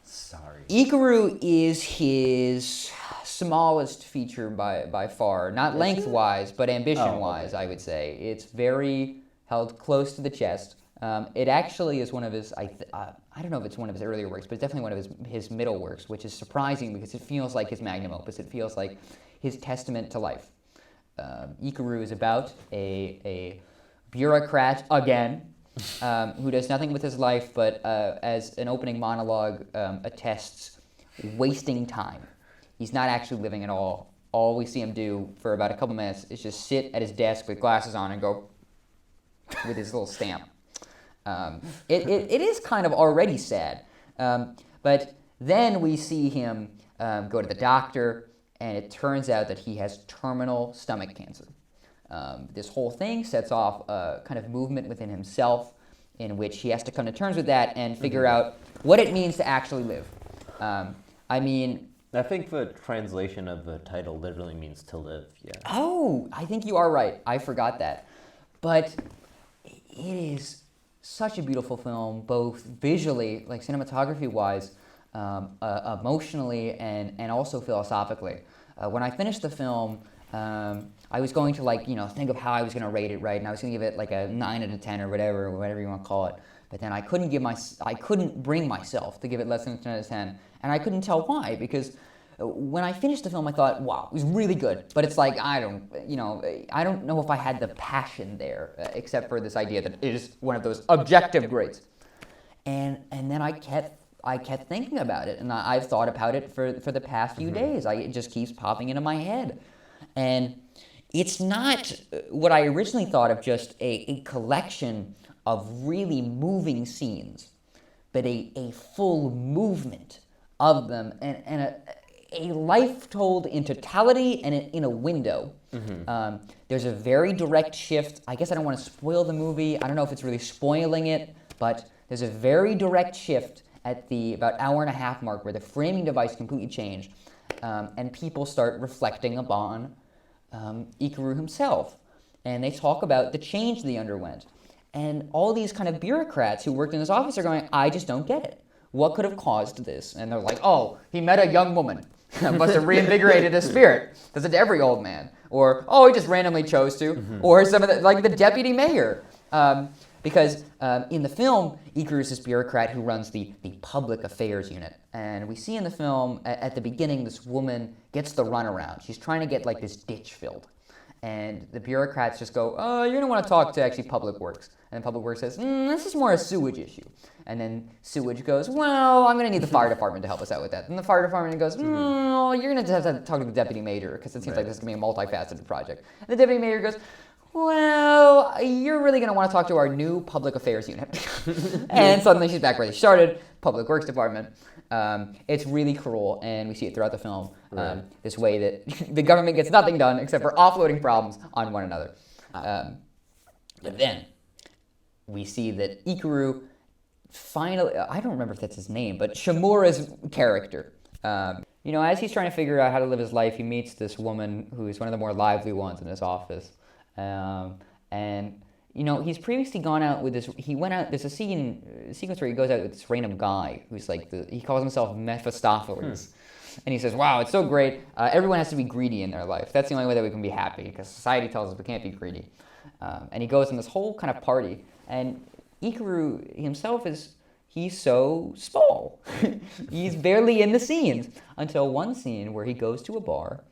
Sorry. Akira is his smallest feature by far. Not lengthwise, but ambition-wise, I would say. It's very held close to the chest. It actually is one of his, I don't know if it's one of his earlier works, but it's definitely one of his middle works, which is surprising because it feels like his magnum opus. It feels like his testament to life. Akira is about a bureaucrat, again, who does nothing with his life, but as an opening monologue attests, wasting time. He's not actually living at all. All we see him do for about a couple minutes is just sit at his desk with glasses on and go with his little stamp. It is kind of already sad, but then we see him go to the doctor, and it turns out that he has terminal stomach cancer. This whole thing sets off a kind of movement within himself in which he has to come to terms with that and figure out what it means to actually live. I think the translation of the title literally means to live, yeah. Oh, I think you are right. I forgot that. But it is such a beautiful film, both visually, like cinematography-wise, emotionally, and also philosophically. When I finished the film, I was going to think of how I was going to rate it, right? And I was going to give it like a 9 out of 10 or whatever you want to call it. But then I couldn't bring myself to give it less than a 10 out of 10, and I couldn't tell why, because when I finished the film, I thought, wow, it was really good. But it's like, I don't know if I had the passion there, except for this idea that it is one of those objective grades. And then I kept I kept thinking about it, and I've thought about it for the past few days. It just keeps popping into my head. And it's not what I originally thought of, just a collection of really moving scenes, but a full movement of them, and a life told in totality and in a window. There's a very direct shift. I guess I don't want to spoil the movie. I don't know if it's really spoiling it, but there's a very direct shift at the about hour and a half mark where the framing device completely changed, and people start reflecting upon Ikaru himself. And they talk about the change that he underwent. And all these kind of bureaucrats who worked in his office are going, I just don't get it. What could have caused this? And they're like, oh, he met a young woman. Must have reinvigorated his spirit. Does it to every old man. Or, oh, he just randomly chose to. Or some of the, like the deputy mayor. Because in the film, Ikaru is this bureaucrat who runs the public affairs unit. And we see in the film, at the beginning, this woman gets the runaround. She's trying to get like this ditch filled. And the bureaucrats just go, oh, you're going to want to talk to actually Public Works. And Public Works says, this is more a sewage issue. And then sewage goes, well, I'm going to need the fire department to help us out with that. And the fire department goes, you're going to have to talk to the deputy mayor, because it seems like this is going to be a multifaceted project. And the deputy mayor goes, well, you're really going to want to talk to our new public affairs unit. And suddenly she's back where they started, Public Works Department. It's really cruel, and we see it throughout the film, this way that the government gets nothing done except for offloading problems on one another. But then we see that Ikaru finally, I don't remember if that's his name, but Shimura's character, as he's trying to figure out how to live his life, he meets this woman who is one of the more lively ones in his office. And he's previously gone out with this. He went out. There's a sequence where he goes out with this random guy who's like he calls himself Mephistopheles, and he says, "Wow, it's so great. Everyone has to be greedy in their life. That's the only way that we can be happy, because society tells us we can't be greedy." And he goes on this whole kind of party, and Ikaru himself he's so small. He's barely in the scenes until one scene where he goes to a bar,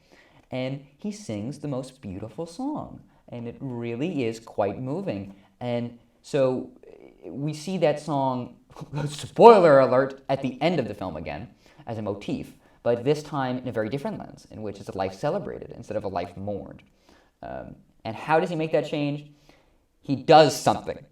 and he sings the most beautiful song. And it really is quite moving. And so we see that song, spoiler alert, at the end of the film again, as a motif, but this time in a very different lens, in which it's a life celebrated instead of a life mourned. And how does he make that change? He does something.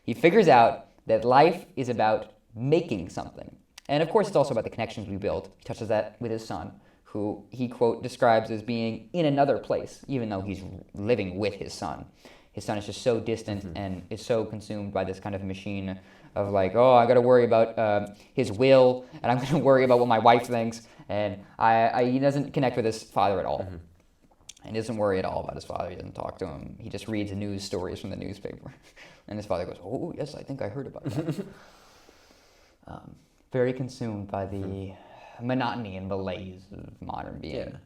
He figures out that life is about making something. And of course, it's also about the connections we build. He touches that with his son, who he, quote, describes as being in another place, even though he's living with his son. His son is just so distant and is so consumed by this kind of machine of like, oh, I got to worry about his will, and I'm going to worry about what my wife thinks, and he doesn't connect with his father at all. And he doesn't worry at all about his father. He doesn't talk to him. He just reads news stories from the newspaper. And his father goes, oh, yes, I think I heard about that. Very consumed by the monotony and malaise of modern being. Yeah.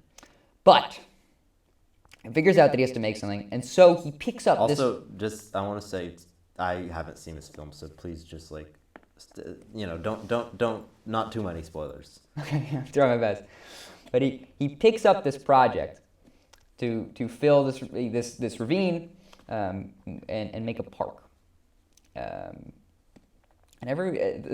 But he figures out that he has to make something, and so he picks up I want to say, I haven't seen this film, so please just don't not too many spoilers. Okay, I'm trying my best. But he picks up this project to fill this ravine and make a park.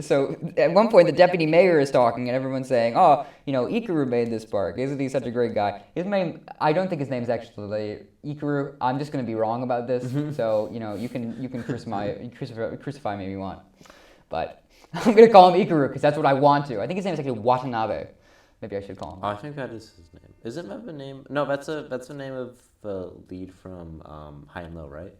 So at one point, the deputy mayor is talking, and everyone's saying, "Oh, Ikaru made this park. Isn't he such a great guy?" His name, I don't think his name's actually Ikaru. I'm just going to be wrong about this. So you can crucify me if you want, but I'm going to call him Ikaru because that's what I want to. I think his name is actually Watanabe. Maybe I should call him. Oh, I think that is his name. Is it the name? No, that's the name of the lead from High and Low, right?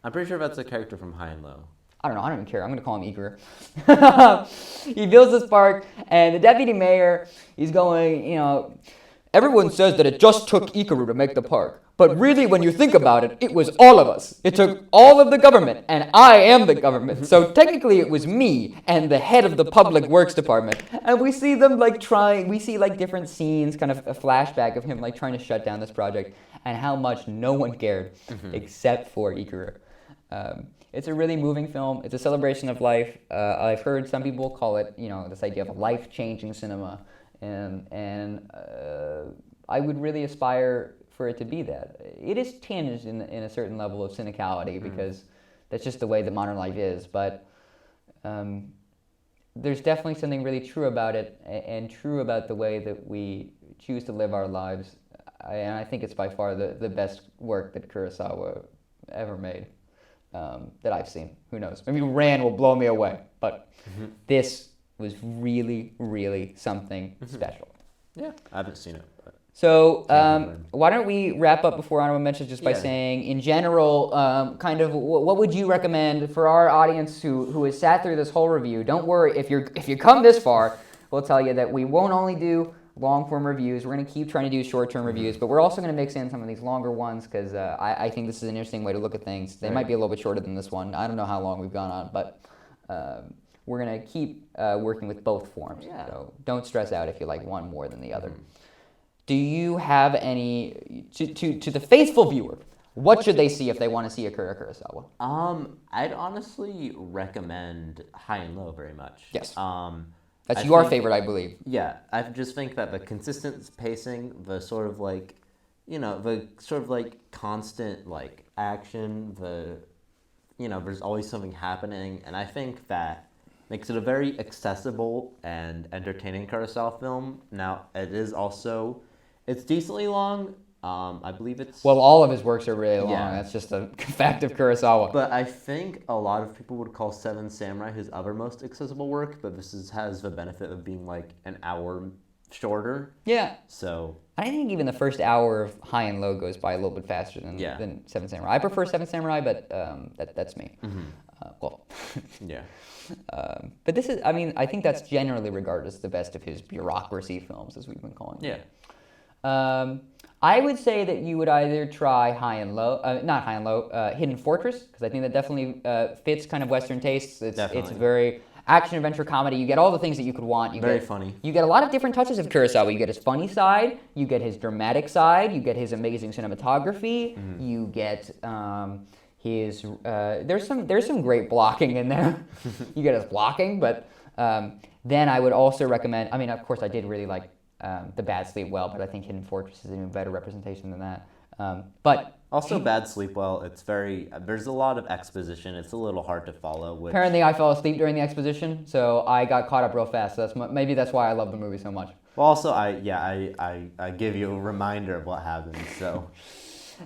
I'm pretty sure that's a character from High and Low. I don't know. I don't even care. I'm going to call him Akira. He builds this park, and the deputy mayor, he's going, everyone says that it just took Ikaru to make the park. But really, when you think about it, it was all of us. It took all of the government, and I am the government. So technically, it was me and the head of the Public Works Department. And we see them we see different scenes, kind of a flashback of him trying to shut down this project, and how much no one cared except for Ikaru. It's a really moving film. It's a celebration of life. I've heard some people call it, this idea of life-changing cinema, and I would really aspire for it to be that. It is tinged in a certain level of cynicality because that's just the way that modern life is. But there's definitely something really true about it, and true about the way that we choose to live our lives. And I think it's by far the best work that Kurosawa ever made, that I've seen. Who knows? Maybe Ran will blow me away, but this was really, really something special. Yeah, I haven't seen it. But... So why don't we wrap up before honorable mentions just by Yeah. saying, in general, kind of what would you recommend for our audience who has sat through this whole review? Don't worry, if you come this far, we'll tell you that we won't only do long-form reviews. We're going to keep trying to do short-term reviews, but we're also going to mix in some of these longer ones because I think this is an interesting way to look at things. They might be a little bit shorter than this one. I don't know how long we've gone on, but we're going to keep working with both forms. Yeah. So don't stress out if you like one more than the other. Do you have any, to the faithful viewer, what should they see if they want to see Akira Kurosawa? I'd honestly recommend High and Low very much. Yes. That's your favorite, I believe. Yeah, I just think that the consistent pacing, the sort of like, the sort of like constant like action, there's always something happening, and I think that makes it a very accessible and entertaining Kurosawa film. Now, it's decently long. I believe it's... Well, all of his works are really long. Yeah. That's just a fact of Kurosawa. But I think a lot of people would call Seven Samurai his other most accessible work, but has the benefit of being like an hour shorter. Yeah. So... I think even the first hour of High and Low goes by a little bit faster than Seven Samurai. I prefer Seven Samurai, but that's me. Yeah. But this is, I think that's generally regarded as the best of his bureaucracy films, as we've been calling them. Yeah. I would say that you would either try not High and Low, Hidden Fortress, because I think that definitely fits kind of Western tastes. It's very action-adventure comedy. You get all the things that you could want. Very funny. You get a lot of different touches of Kurosawa. You get his funny side, you get his dramatic side, you get his amazing cinematography, you get his... there's some great blocking in there. You get his blocking, but then I would also recommend... of course, I did really like The Bad Sleep Well, but I think Hidden Fortress is an even better representation than that. But also, Bad Sleep Well, there's a lot of exposition. It's a little hard to follow. Apparently, I fell asleep during the exposition, so I got caught up real fast. So maybe that's why I love the movie so much. Well, also, I give you a reminder of what happens. So,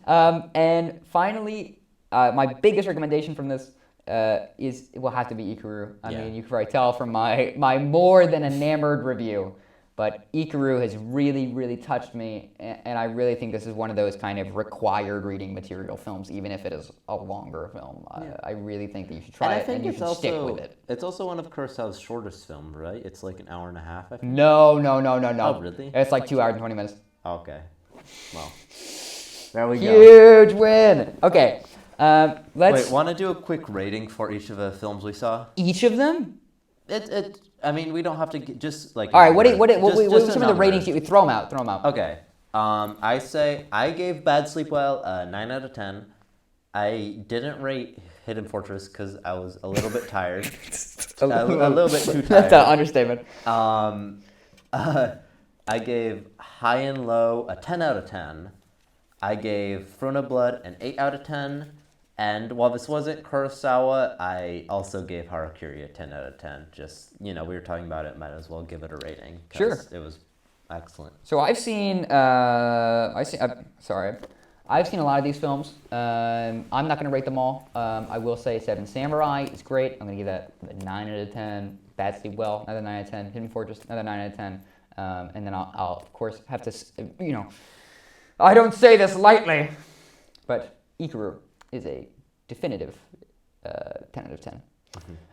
and finally, my biggest recommendation from this will have to be Ikaru. You can probably tell from my more than enamored review. But Ikaru has really, really touched me, and I really think this is one of those kind of required reading material films, even if it is a longer film. I really think that you should try it, and you should stick with it. It's also one of Kurosawa's shortest films, right? It's like an hour and a half, I think. No. Oh, really? It's like 2 hours and 20 minutes. Okay. Well, there we go. Huge win! Okay, let's... Wait, want to do a quick rating for each of the films we saw? Each of them? We don't have to just like... All right, what are some of the ratings you throw them out? Okay. I gave Bad Sleep Well a 9 out of 10. I didn't rate Hidden Fortress because I was a little bit tired. a little bit too tired. That's an understatement. I gave High and Low a 10 out of 10. I gave Throne of Blood an 8 out of 10. And while this wasn't Kurosawa, I also gave Harakiri a 10 out of 10. Just, we were talking about it, might as well give it a rating. Sure. It was excellent. So I've seen a lot of these films. I'm not going to rate them all. I will say Seven Samurai is great. I'm going to give that a 9 out of 10. Bad Sleep Well, another 9 out of 10. Hidden Fortress, another 9 out of 10. And then I'll of course have to, I don't say this lightly, but Ikaru is a definitive 10 out of 10.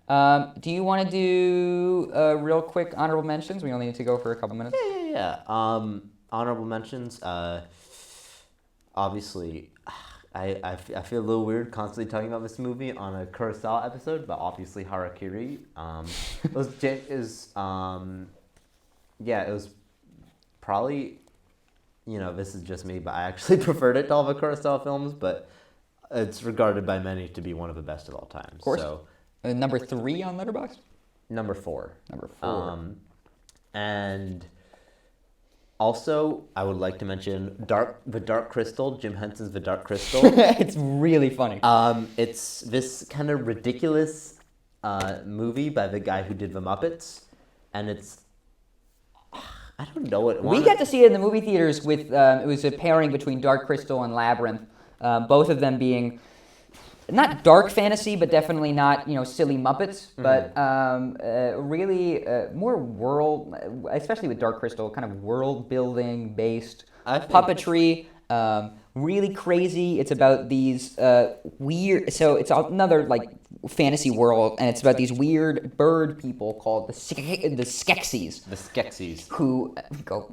Mm-hmm. Do you want to do real quick honorable mentions? We only need to go for a couple minutes. Yeah. Honorable mentions. Obviously, I feel a little weird constantly talking about this movie on a Kurosawa episode, but obviously Harakiri. It was probably, this is just me, but I actually preferred it to all the Kurosawa films, but it's regarded by many to be one of the best of all time. Of course. So, number 3 on Letterboxd? Number 4. Number 4. And also, I would like to mention The Dark Crystal, Jim Henson's The Dark Crystal. It's really funny. It's this kind of ridiculous movie by the guy who did the Muppets, and it's I don't know what We got to see it in the movie theaters with it was a pairing between Dark Crystal and Labyrinth, both of them being not dark fantasy, but definitely not silly Muppets, but really more world, especially with Dark Crystal, kind of world building based puppetry. Really crazy. It's about these weird. So it's another like fantasy world, and it's about these weird bird people called the Skeksis. The Skeksis. Who go.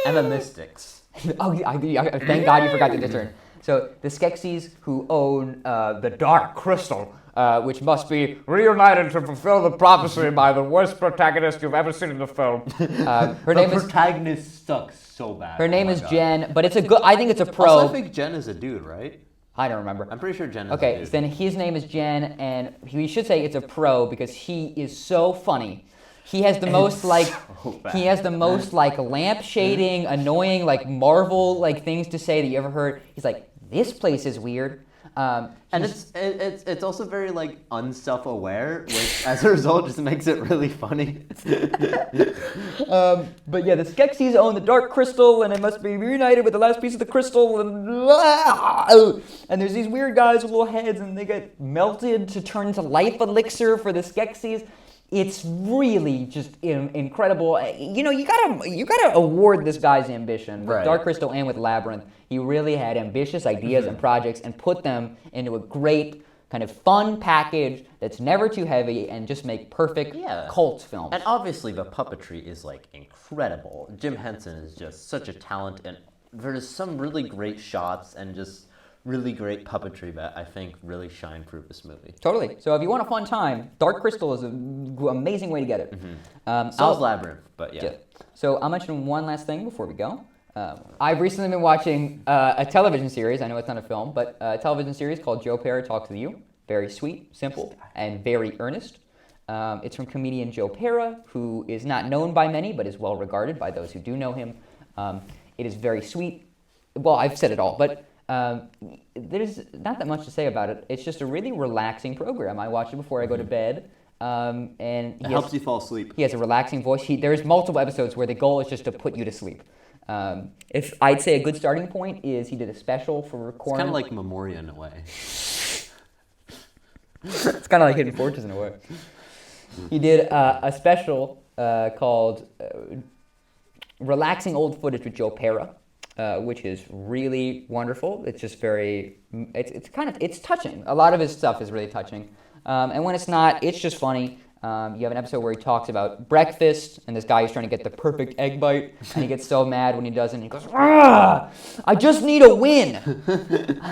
And the Mystics. Oh, thank God you forgot to turn. So the Skeksis who own the Dark Crystal, which must be reunited to fulfill the prophecy by the worst protagonist you've ever seen in the film. Her name is. Protagonist sucks so bad. Her name is Jen, but it's a good. I think it's a pro. Also, I think Jen is a dude, right? I don't remember. I'm pretty sure Jen is a Okay, dude. so then his name is Jen, and we should say it's a pro because he is so funny. He has the most lamp shading, annoying Marvel things to say that you ever heard. He's like, this place is weird. And it's also very unself-aware, which as a result just makes it really funny. But yeah, the Skeksis own the Dark Crystal, and it must be reunited with the last piece of the crystal. And there's these weird guys with little heads, and they get melted to turn into life elixir for the Skeksis. It's really just incredible. You gotta award this guy's ambition with Dark Crystal and with Labyrinth. He really had ambitious ideas and projects and put them into a great kind of fun package that's never too heavy and just make perfect cult films. And obviously the puppetry is incredible. Jim Henson is just such a talent, and there's some really great shots and just really great puppetry that I think really shine through this movie. Totally. So if you want a fun time, Dark Crystal is an amazing way to get it. So is Labyrinth, but yeah. So I'll mention one last thing before we go. I've recently been watching a television series. I know it's not a film, but a television series called Joe Pera Talks with You. Very sweet, simple, and very earnest. It's from comedian Joe Pera, who is not known by many, but is well regarded by those who do know him. It is very sweet. Well, I've said it all, but there's not that much to say about it. It's just a really relaxing program. I watch it before I go to bed. And it helps you fall asleep. He has a relaxing voice. There's multiple episodes where the goal is just to put you to sleep. If I'd say a good starting point is he did a special for Gorn. It's kind of like Memoria in a way. It's kind of like Hidden Fortress in a way. He did a special called Relaxing Old Footage with Joe Pera, which is really wonderful. It's just it's touching. A lot of his stuff is really touching. And when it's not, it's just funny. You have an episode where he talks about breakfast, and this guy is trying to get the perfect egg bite, and he gets so mad when he doesn't. He goes, "Ah, I just need a win."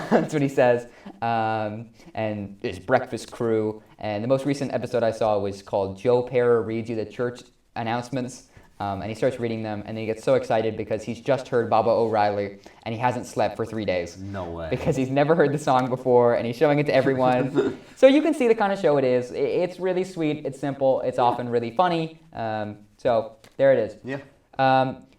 That's what he says. And his breakfast crew. And the most recent episode I saw was called Joe Pera Reads You the Church Announcements. And he starts reading them, and then he gets so excited because he's just heard Baba O'Reilly, and he hasn't slept for 3 days. No way. Because he's never heard the song before, and he's showing it to everyone. So you can see the kind of show it is. It's really sweet. It's simple. It's often really funny. So there it is. Yeah.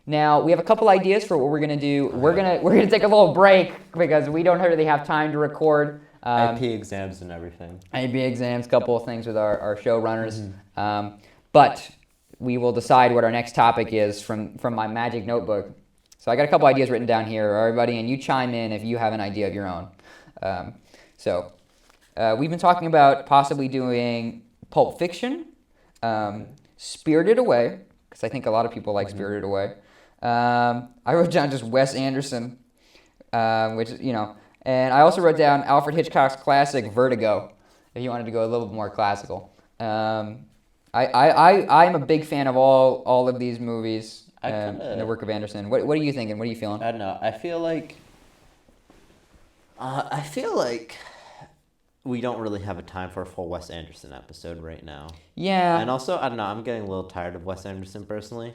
Now we have a couple ideas for what we're gonna do. We're gonna take a little break because we don't really have time to record. IP exams and everything. IP exams, couple of things with our showrunners. But we will decide what our next topic is from my magic notebook. So I got a couple ideas written down here, everybody, and you chime in if you have an idea of your own. We've been talking about possibly doing Pulp Fiction, Spirited Away, because I think a lot of people like Spirited Away. I wrote down just Wes Anderson, which, and I also wrote down Alfred Hitchcock's classic Vertigo, if you wanted to go a little bit more classical. I'm a big fan of all of these movies and the work of Anderson. What are you thinking? What are you feeling? I don't know. I feel like we don't really have a time for a full Wes Anderson episode right now. Yeah. And also, I don't know, I'm getting a little tired of Wes Anderson personally.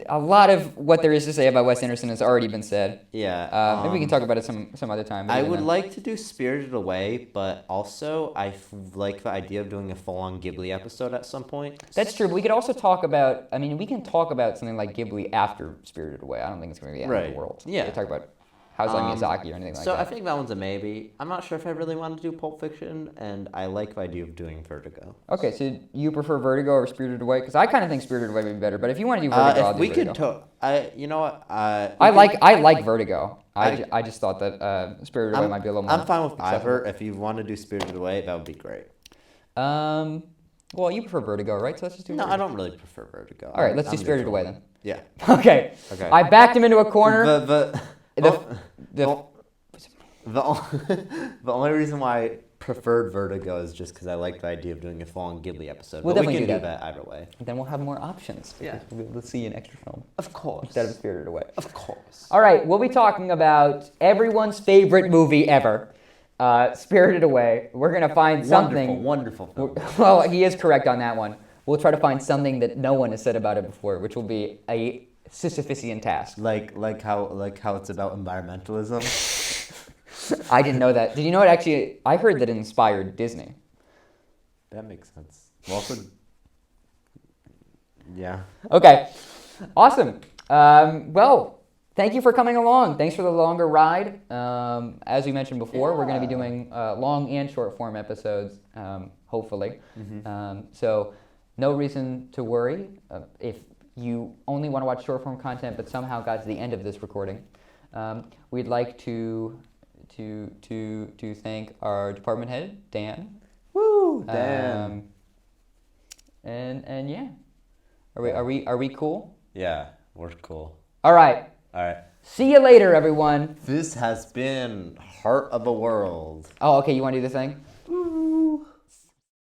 A lot of what there is to say about Wes Anderson has already been said. Yeah. Maybe we can talk about it some other time. I would like to do Spirited Away, but also I like the idea of doing a full-on Ghibli episode at some point. That's true, but we could also talk about, we can talk about something like Ghibli after Spirited Away. I don't think it's going to be the end of the world. Yeah. We talk about Hayao Miyazaki or anything like So that. I think that one's a maybe. I'm not sure if I really want to do Pulp Fiction, and I like the idea of doing Vertigo. Okay, so you prefer Vertigo or Spirited Away? Because I kind of think Spirited Away would be better. But if you want to do Vertigo, I'll If do we Vertigo. could, you know what? I like Vertigo. I just thought that Spirited Away might be a little more. I'm fine with acceptable. either. If you want to do Spirited Away, that would be great. Well, you prefer Vertigo, right? So let's just do No, Vertigo. I don't really prefer Vertigo. All right, let's do I'm Spirited neutral. Away then. Yeah. Okay. Okay. I backed him into a corner. The only reason why I preferred Vertigo is just because I like the idea of doing a full-on Ghibli episode. We'll But we definitely can do do that either way. Then we'll have more options. Yeah. We'll be able to see an extra film Of course. instead of Spirited Away. Of course. All right, we'll be talking about everyone's favorite movie ever, Spirited Away. We're going to find something. Wonderful film. Well, he is correct on that one. We'll try to find something that no one has said about it before, which will be a Sisyphusian task. Like how it's about environmentalism. I didn't know that. Did you know it actually? I heard that it inspired Disney. That makes sense. Well, also, yeah. Okay, awesome. Well, thank you for coming along. Thanks for the longer ride. As we mentioned before, we're going to be doing long and short form episodes, hopefully. So no reason to worry if you only want to watch short form content, but somehow got to the end of this recording. We'd like to thank our department head, Dan. Woo, Dan. And yeah, are we cool? Yeah, we're cool. All right. All right. See you later, everyone. This has been Heart of a World. Oh, okay. You want to do the thing? Woo.